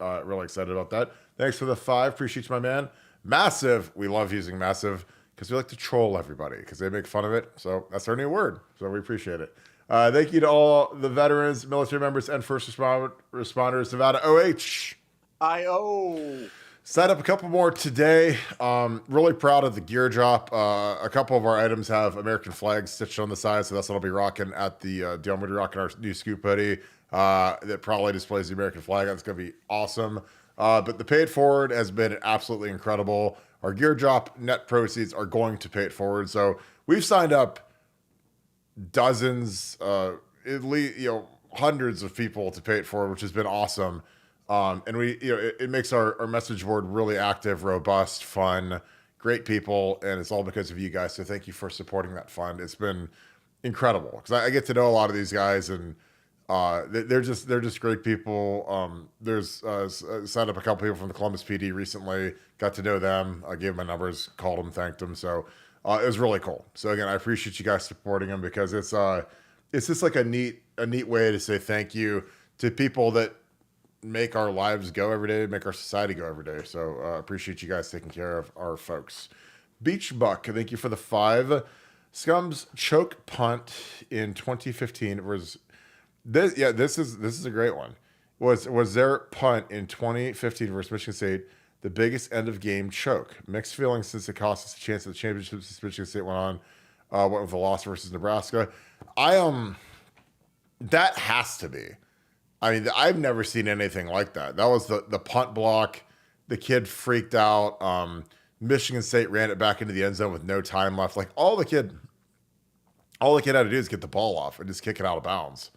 Really excited about that. Thanks for the 5. Appreciate you, my man. Massive. We love using massive because we like to troll everybody because they make fun of it. So that's our new word. So we appreciate it. Thank you to all the veterans, military members, and first responders. Nevada OH. I-O. Signed up a couple more today. Really proud of the gear drop. A couple of our items have American flags stitched on the side, so that's what I'll be rocking at the deal. I'm going to be rocking our new Scoop hoodie that probably displays the American flag. That's going to be awesome. But the Pay It Forward has been absolutely incredible. Our gear drop net proceeds are going to Pay It Forward. So we've signed up dozens, at least hundreds of people to Pay It Forward, which has been awesome. And we, it makes our message board really active, robust, fun, great people, and it's all because of you guys. So thank you for supporting that fund. It's been incredible because I get to know a lot of these guys, and they're just great people. There's signed up a couple people from the Columbus PD recently. Got to know them. I gave them my numbers, called them, thanked them. So it was really cool. So again, I appreciate you guys supporting them because it's just like a neat way to say thank you to people that make our lives go every day, make our society go every day. So appreciate you guys taking care of our folks. Beach Buck, thank you for the 5. Scum's choke punt in 2015 was this. Yeah, this is a great one. Was their punt in 2015 versus Michigan State the biggest end of game choke? Mixed feelings since it cost us a chance at the championship since Michigan State went with a loss versus Nebraska. That has to be. I mean, I've never seen anything like that. That was the punt block. The kid freaked out. Michigan State ran it back into the end zone with no time left. Like all the kid had to do is get the ball off and just kick it out of bounds.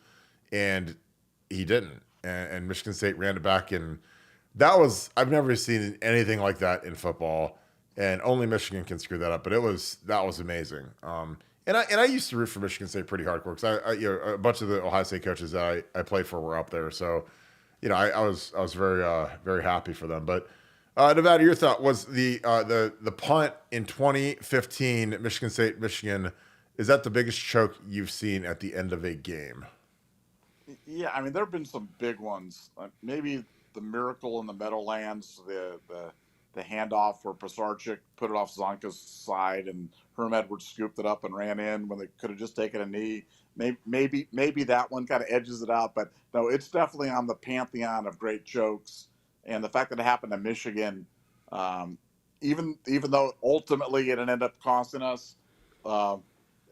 And he didn't. And Michigan State ran it back. And I've never seen anything like that in football. And only Michigan can screw that up. But that was amazing. And I used to root for Michigan State pretty hardcore because a bunch of the Ohio State coaches that I played for were up there, so I was very happy for them. But Nevada, your thought was the punt in 2015, Michigan State, Michigan. Is that the biggest choke you've seen at the end of a game? Yeah, I mean, there have been some big ones. Maybe the miracle in the Meadowlands, the handoff where Pasarchik put it off Zonka's side and Herm Edwards scooped it up and ran in when they could have just taken a knee. Maybe that one kind of edges it out, but no, it's definitely on the pantheon of great chokes. And the fact that it happened to Michigan, um, even though ultimately it ended up costing us, uh,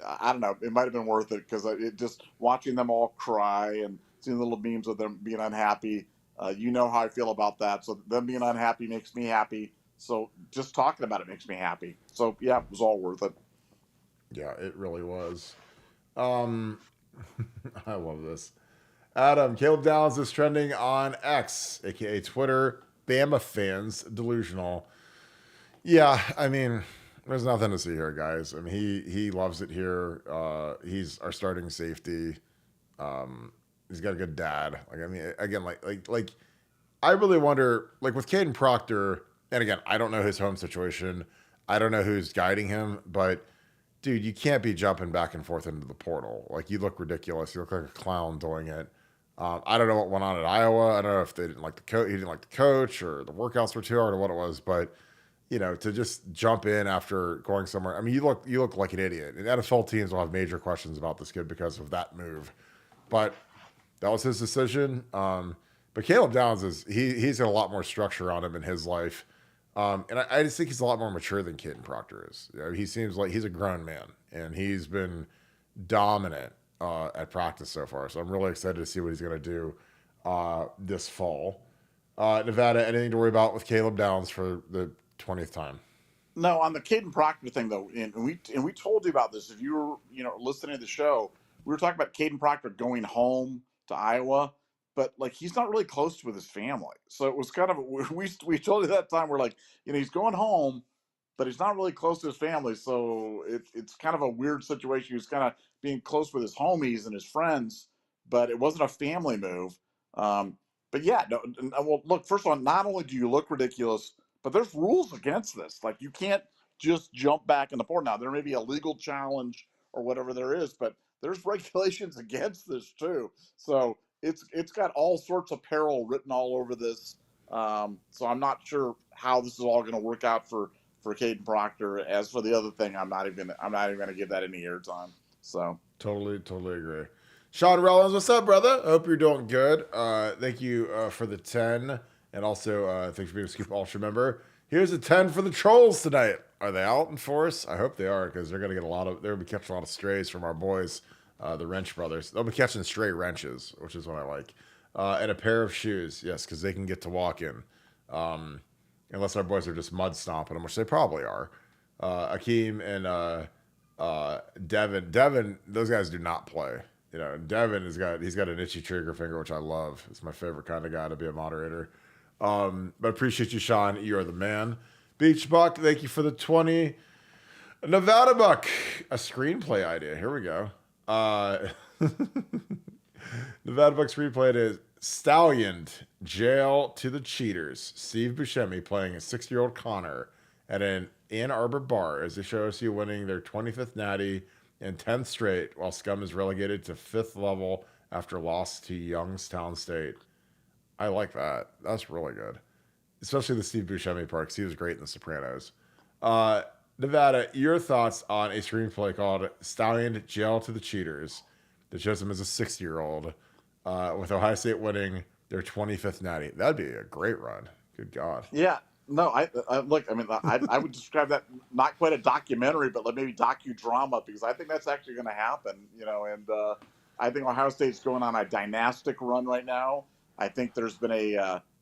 I don't know. It might have been worth it because it just watching them all cry and seeing little memes of them being unhappy. You know how I feel about that. So them being unhappy makes me happy. So just talking about it makes me happy. So yeah, it was all worth it. Yeah, it really was. Um, I love this. Adam, Caleb Downs is trending on X, aka Twitter. Bama fans delusional. Yeah, I mean, there's nothing to see here, guys. I mean, he loves it here. He's our starting safety. He's got a good dad. Like, I mean, again, like, I really wonder, like with Kadyn Proctor, and again, I don't know his home situation. I don't know who's guiding him, but dude, you can't be jumping back and forth into the portal. Like, you look ridiculous. You look like a clown doing it. I don't know what went on at Iowa. I don't know if they didn't like the coach. He didn't like the coach, or the workouts were too hard, or what it was. But to just jump in after going somewhere. I mean, you look like an idiot. And NFL teams will have major questions about this kid because of that move. But that was his decision. But Caleb Downs he's got a lot more structure on him in his life. And I just think he's a lot more mature than Kadyn Proctor is. He seems like he's a grown man, and he's been dominant at practice so far. So I'm really excited to see what he's going to do this fall. Nevada, anything to worry about with Caleb Downs for the 20th time? No, on the Kadyn Proctor thing though, and we told you about this. If you were listening to the show, we were talking about Kadyn Proctor going home to Iowa, but like he's not really close with his family. So it was kind of we told you that time we're like he's going home, but he's not really close to his family. So it's kind of a weird situation. He's kind of being close with his homies and his friends, but it wasn't a family move. Um, but yeah, no, well, look, first of all, not only do you look ridiculous, but there's rules against this. Like you can't just jump back in the port. Now there may be a legal challenge or whatever there is, but there's regulations against this too. So it's got all sorts of peril written all over this. So I'm not sure how this is all going to work out for Kadyn Proctor. As for the other thing, I'm not even going to give that any airtime. So Totally agree. Sean Rollins, what's up, brother? I hope you're doing good. Thank you for the 10, and also thanks for being a Scoop Ultra member. Here's a 10 for the trolls tonight. Are they out in force? I hope they are, because they're gonna be catching a lot of strays from our boys, the Wrench brothers. They'll be catching stray wrenches, which is what I like, and a pair of shoes. Yes, because they can get to walk in, unless our boys are just mud stomping them, which they probably are. Akeem and Devin, those guys do not play. Devin he's got an itchy trigger finger, which I love. It's my favorite kind of guy to be a moderator. But appreciate you, Sean. You are the man. Beach Buck, thank you for the 20. Nevadabuck, a screenplay idea. Here we go. Nevadabuck screenplay is Stallion, Jail to the Cheaters. Steve Buscemi playing a 6-year-old Connor at an Ann Arbor bar as they show OSU winning their 25th natty and 10th straight, while Scum is relegated to 5th level after loss to Youngstown State. I like that. That's really good. Especially the Steve Buscemi part, because he was great in The Sopranos. Nevada, your thoughts on a screenplay called Stallion, Jail to the Cheaters that shows him as a 6-year-old with Ohio State winning their 25th natty? That'd be a great run. Good God. yeah, no, I look. I mean, I would describe that not quite a documentary, but like maybe docudrama, because I think that's actually going to happen. And I think Ohio State's going on a dynastic run right now. I think there's been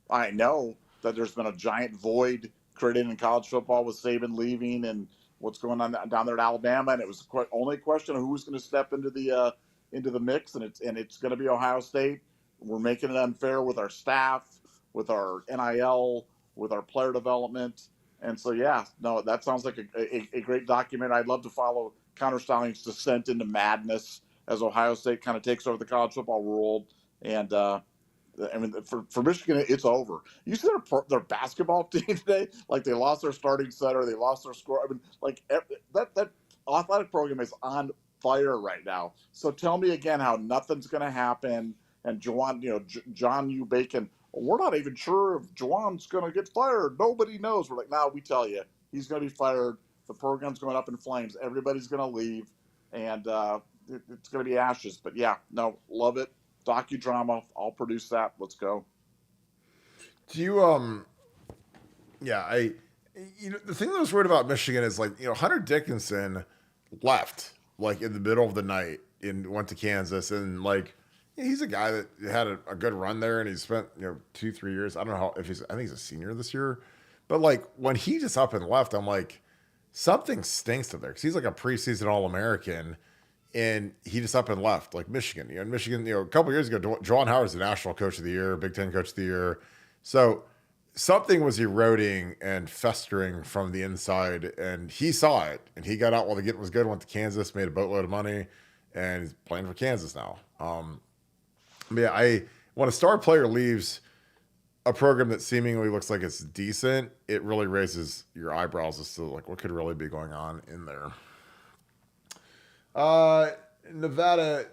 I know that there's been a giant void created in college football with Saban leaving and what's going on down there at Alabama, and it was only a question of who's going to step into the mix, and it's going to be Ohio State. We're making it unfair with our staff, with our NIL, with our player development, and so yeah, no, that sounds like a great document. I'd love to follow counter-styling's descent into madness as Ohio State kind of takes over the college football world. And I mean, for Michigan, it's over. You see their basketball team today, like they lost their starting center, they lost their score. I mean, like that athletic program is on fire right now. So tell me again how nothing's going to happen. And Juwan, John U. Bacon, we're not even sure if Juwan's going to get fired. Nobody knows. We're like, no, we tell you, he's going to be fired. The program's going up in flames. Everybody's going to leave, and it's going to be ashes. But yeah, no, love it. Docudrama. I'll produce that. Let's go. Do you yeah, the thing that I was worried about Michigan is like, Hunter Dickinson left like in the middle of the night and went to Kansas, and like he's a guy that had a good run there, and he's spent 2-3 years. I don't know I think he's a senior this year, but like when he just up and left, I'm like something stinks up there because he's like a preseason All-American. And he just up and left, like Michigan. In Michigan, a couple years ago, Juwan Howard's the National Coach of the Year, Big Ten Coach of the Year. So something was eroding and festering from the inside, and he saw it. And he got out while the getting was good, went to Kansas, made a boatload of money, and he's playing for Kansas now. When a star player leaves a program that seemingly looks like it's decent, it really raises your eyebrows as to like what could really be going on in there. Nevada,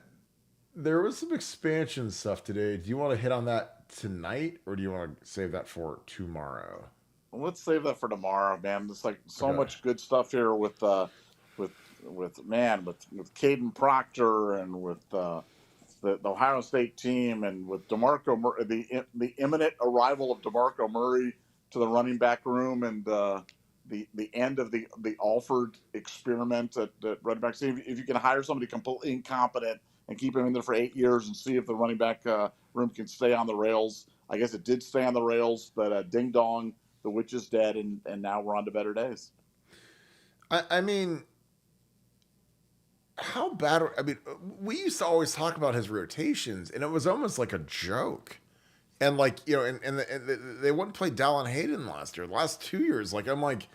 there was some expansion stuff today. Do you want to hit on that tonight, or do you want to save that for tomorrow? Well, let's save that for tomorrow, man. There's like so much good stuff here with Kadyn Proctor and with the Ohio State team, and with DeMarco Murray, the imminent arrival of DeMarco Murray to the running back room, and the end of the Alford experiment at running back. See if you can hire somebody completely incompetent and keep him in there for 8 years and see if the running back room can stay on the rails. I guess it did stay on the rails, but ding dong, the witch is dead, and now we're on to better days. I mean, how bad? I mean, we used to always talk about his rotations, and it was almost like a joke. And like, they wouldn't play Dallin Hayden last year. The last 2 years, like I'm like,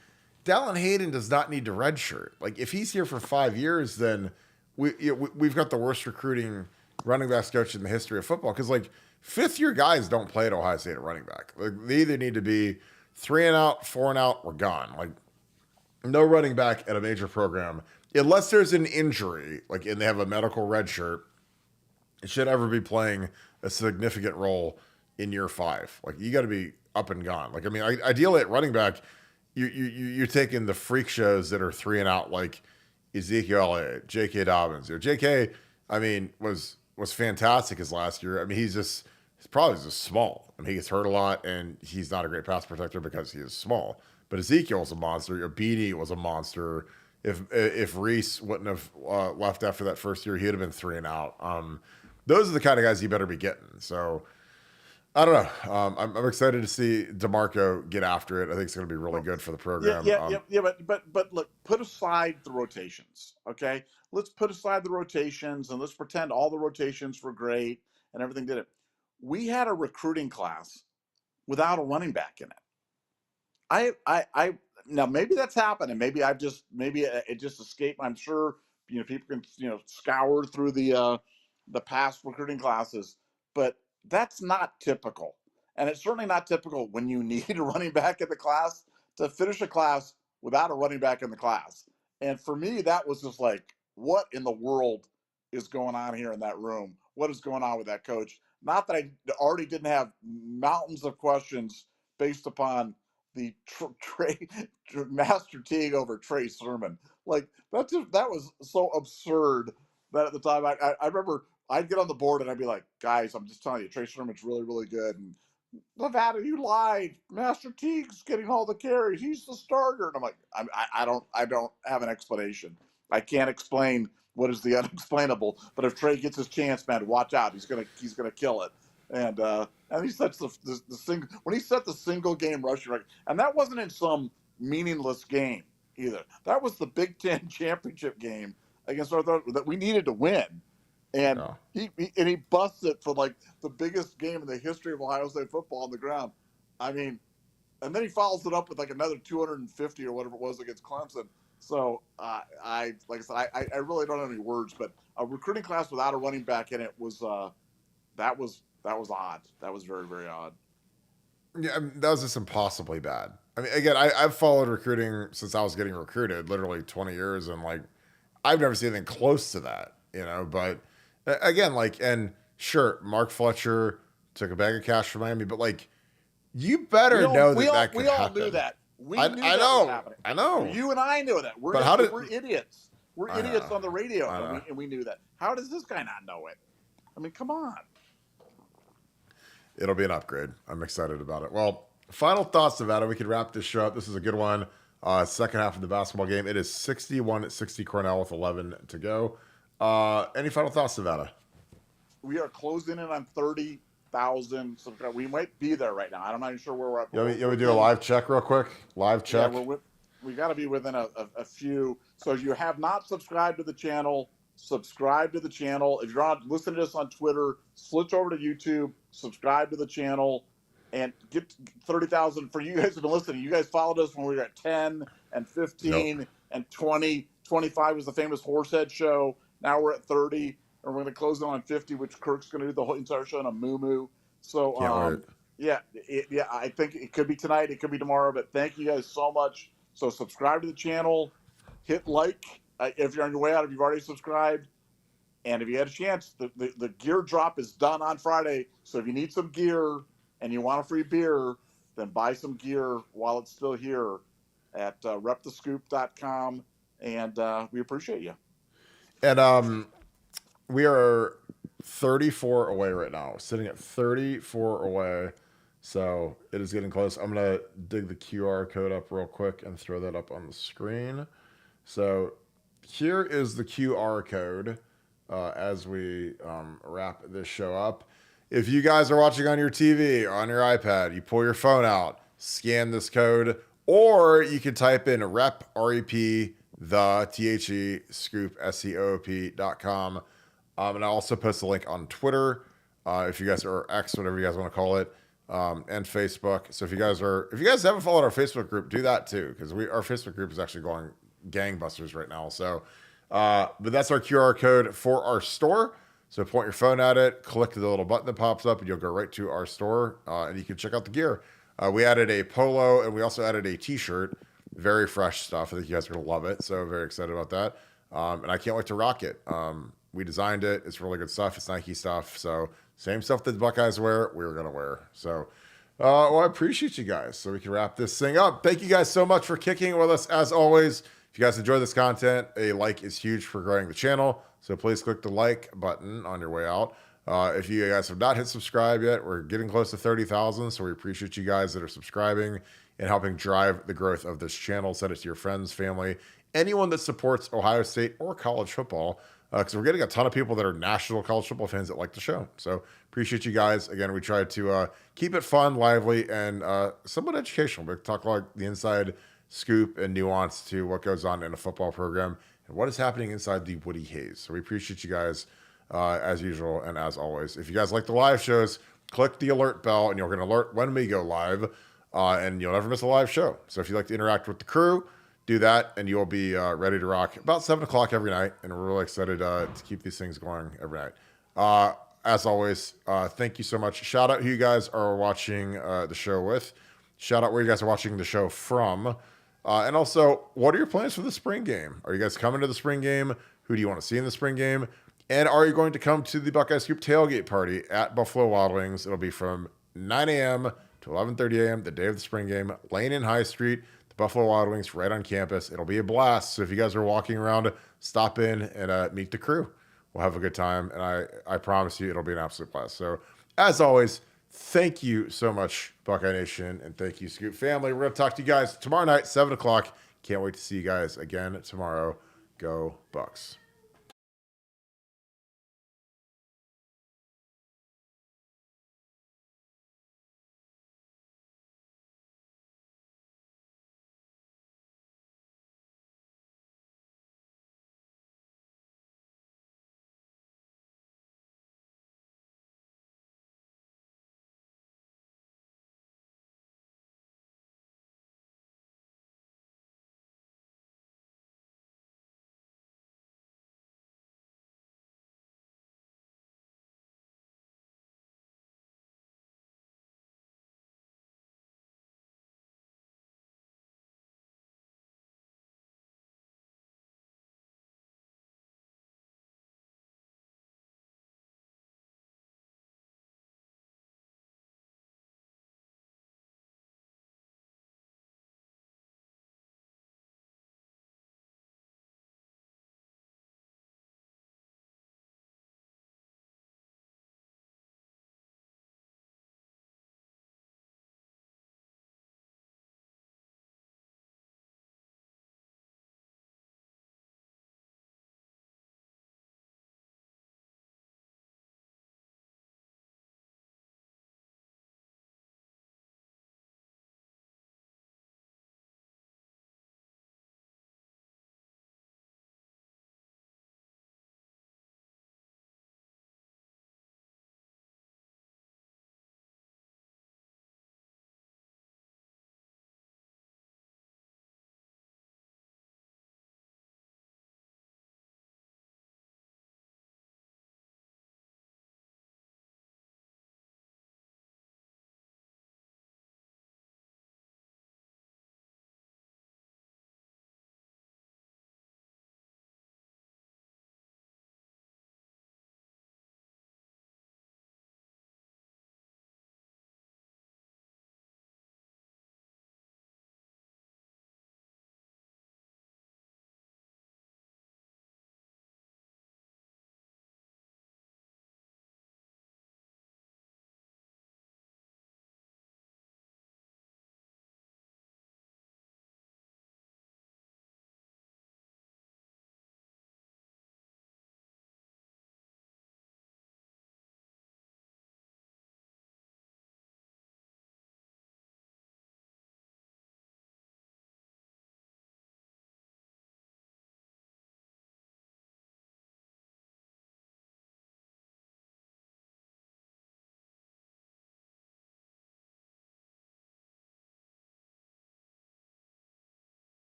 Dallin Hayden does not need to redshirt. Like if he's here for 5 years, then we've got the worst recruiting running backs coach in the history of football. Because like 5th-year guys don't play at Ohio State at running back. Like they either need to be 3 and out, 4 and out, we're gone. Like no running back at a major program unless there's an injury, like and they have a medical redshirt. It should ever be playing a significant role in year 5. Like you got to be up and gone. Like I mean, ideally at running back, you're taking the freak shows that are 3 and out, like Ezekiel Elliott, J.K. Dobbins. J.K. I mean was fantastic his last year. I mean he's probably just small. I mean he gets hurt a lot, and he's not a great pass protector because he is small. But Ezekiel was a monster. Beanie was a monster. If Reese wouldn't have left after that first year, he'd have been 3 and out. Those are the kind of guys you better be getting. So. I don't know. I'm excited to see DeMarco get after it. I think it's going to be really good for the program. But look, put aside the rotations, okay? Let's put aside the rotations and let's pretend all the rotations were great and everything did it. We had a recruiting class without a running back in it. I now maybe that's happened, and maybe it just escaped. I'm sure people can scour through the past recruiting classes, but that's not typical. And it's certainly not typical when you need a running back in the class to finish a class without a running back in the class. And for me, that was just like, what in the world is going on here in that room? What is going on with that coach? Not that I already didn't have mountains of questions based upon the Master Teague over Trey Sermon. Like that was so absurd that at the time I remember I'd get on the board and I'd be like, guys, I'm just telling you, Trey Sermon's really, really good. And Nevada, you lied. Master Teague's getting all the carries. He's the starter. And I'm like, I don't have an explanation. I can't explain what is the unexplainable. But if Trey gets his chance, man, watch out. He's gonna kill it. And he sets the single when he set the single game rushing record, and that wasn't in some meaningless game either. That was the Big Ten championship game against North that we needed to win. And he busts it for like the biggest game in the history of Ohio State football on the ground. I mean, and then he follows it up with like another 250 or whatever it was against Clemson. So like I said, I really don't have any words, but a recruiting class without a running back in it was that was odd. That was very, very odd. Yeah, I mean, that was just impossibly bad. I mean, again, I've followed recruiting since I was getting recruited, literally 20 years, and like I've never seen anything close to that, you know. But again, like, and sure, Mark Fletcher took a bag of cash from Miami, but like, you better know that could happen. We all knew that. We I knew know, that was happening. I know. You and I knew that. We're idiots. We're idiots on the radio, and we knew that. How does this guy not know it? I mean, come on. It'll be an upgrade. I'm excited about it. Well, final thoughts, Nevada. We could wrap this show up. This is a good one. Second half of the basketball game. It is 61-60 Cornell with 11 to go. Any final thoughts, Nevada? We are closing in on 30,000 subscribers. We might be there right now. I'm not even sure where we're at. You want to do a live check real quick? Live check? Yeah, we got to be within a few. So if you have not subscribed to the channel, subscribe to the channel. If you're on listening to us on Twitter, switch over to YouTube, subscribe to the channel, and get 30,000. For you guys who've been listening, you guys followed us when we were at 10 and 15 and 20. 25 was the famous Horsehead show. Now we're at 30, and we're going to close on 50, which Kirk's going to do the whole entire show on a moo-moo. So, I think it could be tonight, it could be tomorrow, but thank you guys so much. So subscribe to the channel, hit like if you're on your way out, if you've already subscribed, and if you had a chance, the gear drop is done on Friday. So if you need some gear and you want a free beer, then buy some gear while it's still here at repthescoop.com, and we appreciate you. And we are 34 away right now, sitting at 34 away. So it is getting close. I'm going to dig the QR code up real quick and throw that up on the screen. So here is the QR code as we wrap this show up. If you guys are watching on your TV or on your iPad, you pull your phone out, scan this code, or you can type in rep, R-E-P, the T-H-E, scoop, SCOOP.com. And I also post a link on Twitter, if you guys are X, whatever you guys want to call it. And Facebook. So if you guys haven't followed our Facebook group, do that too, because our Facebook group is actually going gangbusters right now. So, but that's our QR code for our store. So point your phone at it, click the little button that pops up, and you'll go right to our store, and you can check out the gear. We added a polo, and we also added a T-shirt. Very fresh stuff. I think you guys are gonna love it. So very excited about that, and I can't wait to rock it. We designed it. It's really good stuff. It's Nike stuff. So same stuff that the Buckeyes wear, we're going to wear. So, I appreciate you guys. So we can wrap this thing up. Thank you guys so much for kicking with us. As always, if you guys enjoy this content, a like is huge for growing the channel. So please click the like button on your way out. If you guys have not hit subscribe yet, we're getting close to 30,000. So we appreciate you guys that are subscribing and helping drive the growth of this channel. Send it to your friends, family, anyone that supports Ohio State or college football. Because we're getting a ton of people that are national college football fans that like the show. So appreciate you guys. Again, we try to keep it fun, lively, and somewhat educational. We talk like the inside scoop and nuance to what goes on in a football program and what is happening inside the Woody Haze. So we appreciate you guys as usual and as always. If you guys like the live shows, click the alert bell and you'll get an alert when we go live, and you'll never miss a live show. So if you like to interact with the crew, do that, and you'll be ready to rock about 7 o'clock every night. And we're really excited to keep these things going every night. As always, thank you so much. Shout out who you guys are watching the show with. Shout out where you guys are watching the show from. And also, what are your plans for the spring game? Are you guys coming to the spring game? Who do you want to see in the spring game? And are you going to come to the Buckeye Scoop tailgate party at Buffalo Wild Wings? It'll be from 9 a.m. to 11:30 a.m. the day of the spring game. Lane and High Street. Buffalo Wild Wings right on campus. It'll be a blast. So if you guys are walking around, stop in and meet the crew. We'll have a good time, and I promise you it'll be an absolute blast. So as always, thank you so much, Buckeye Nation, and thank you, Scoop family. We're going to talk to you guys tomorrow night, 7 o'clock. Can't wait to see you guys again tomorrow. Go Bucks.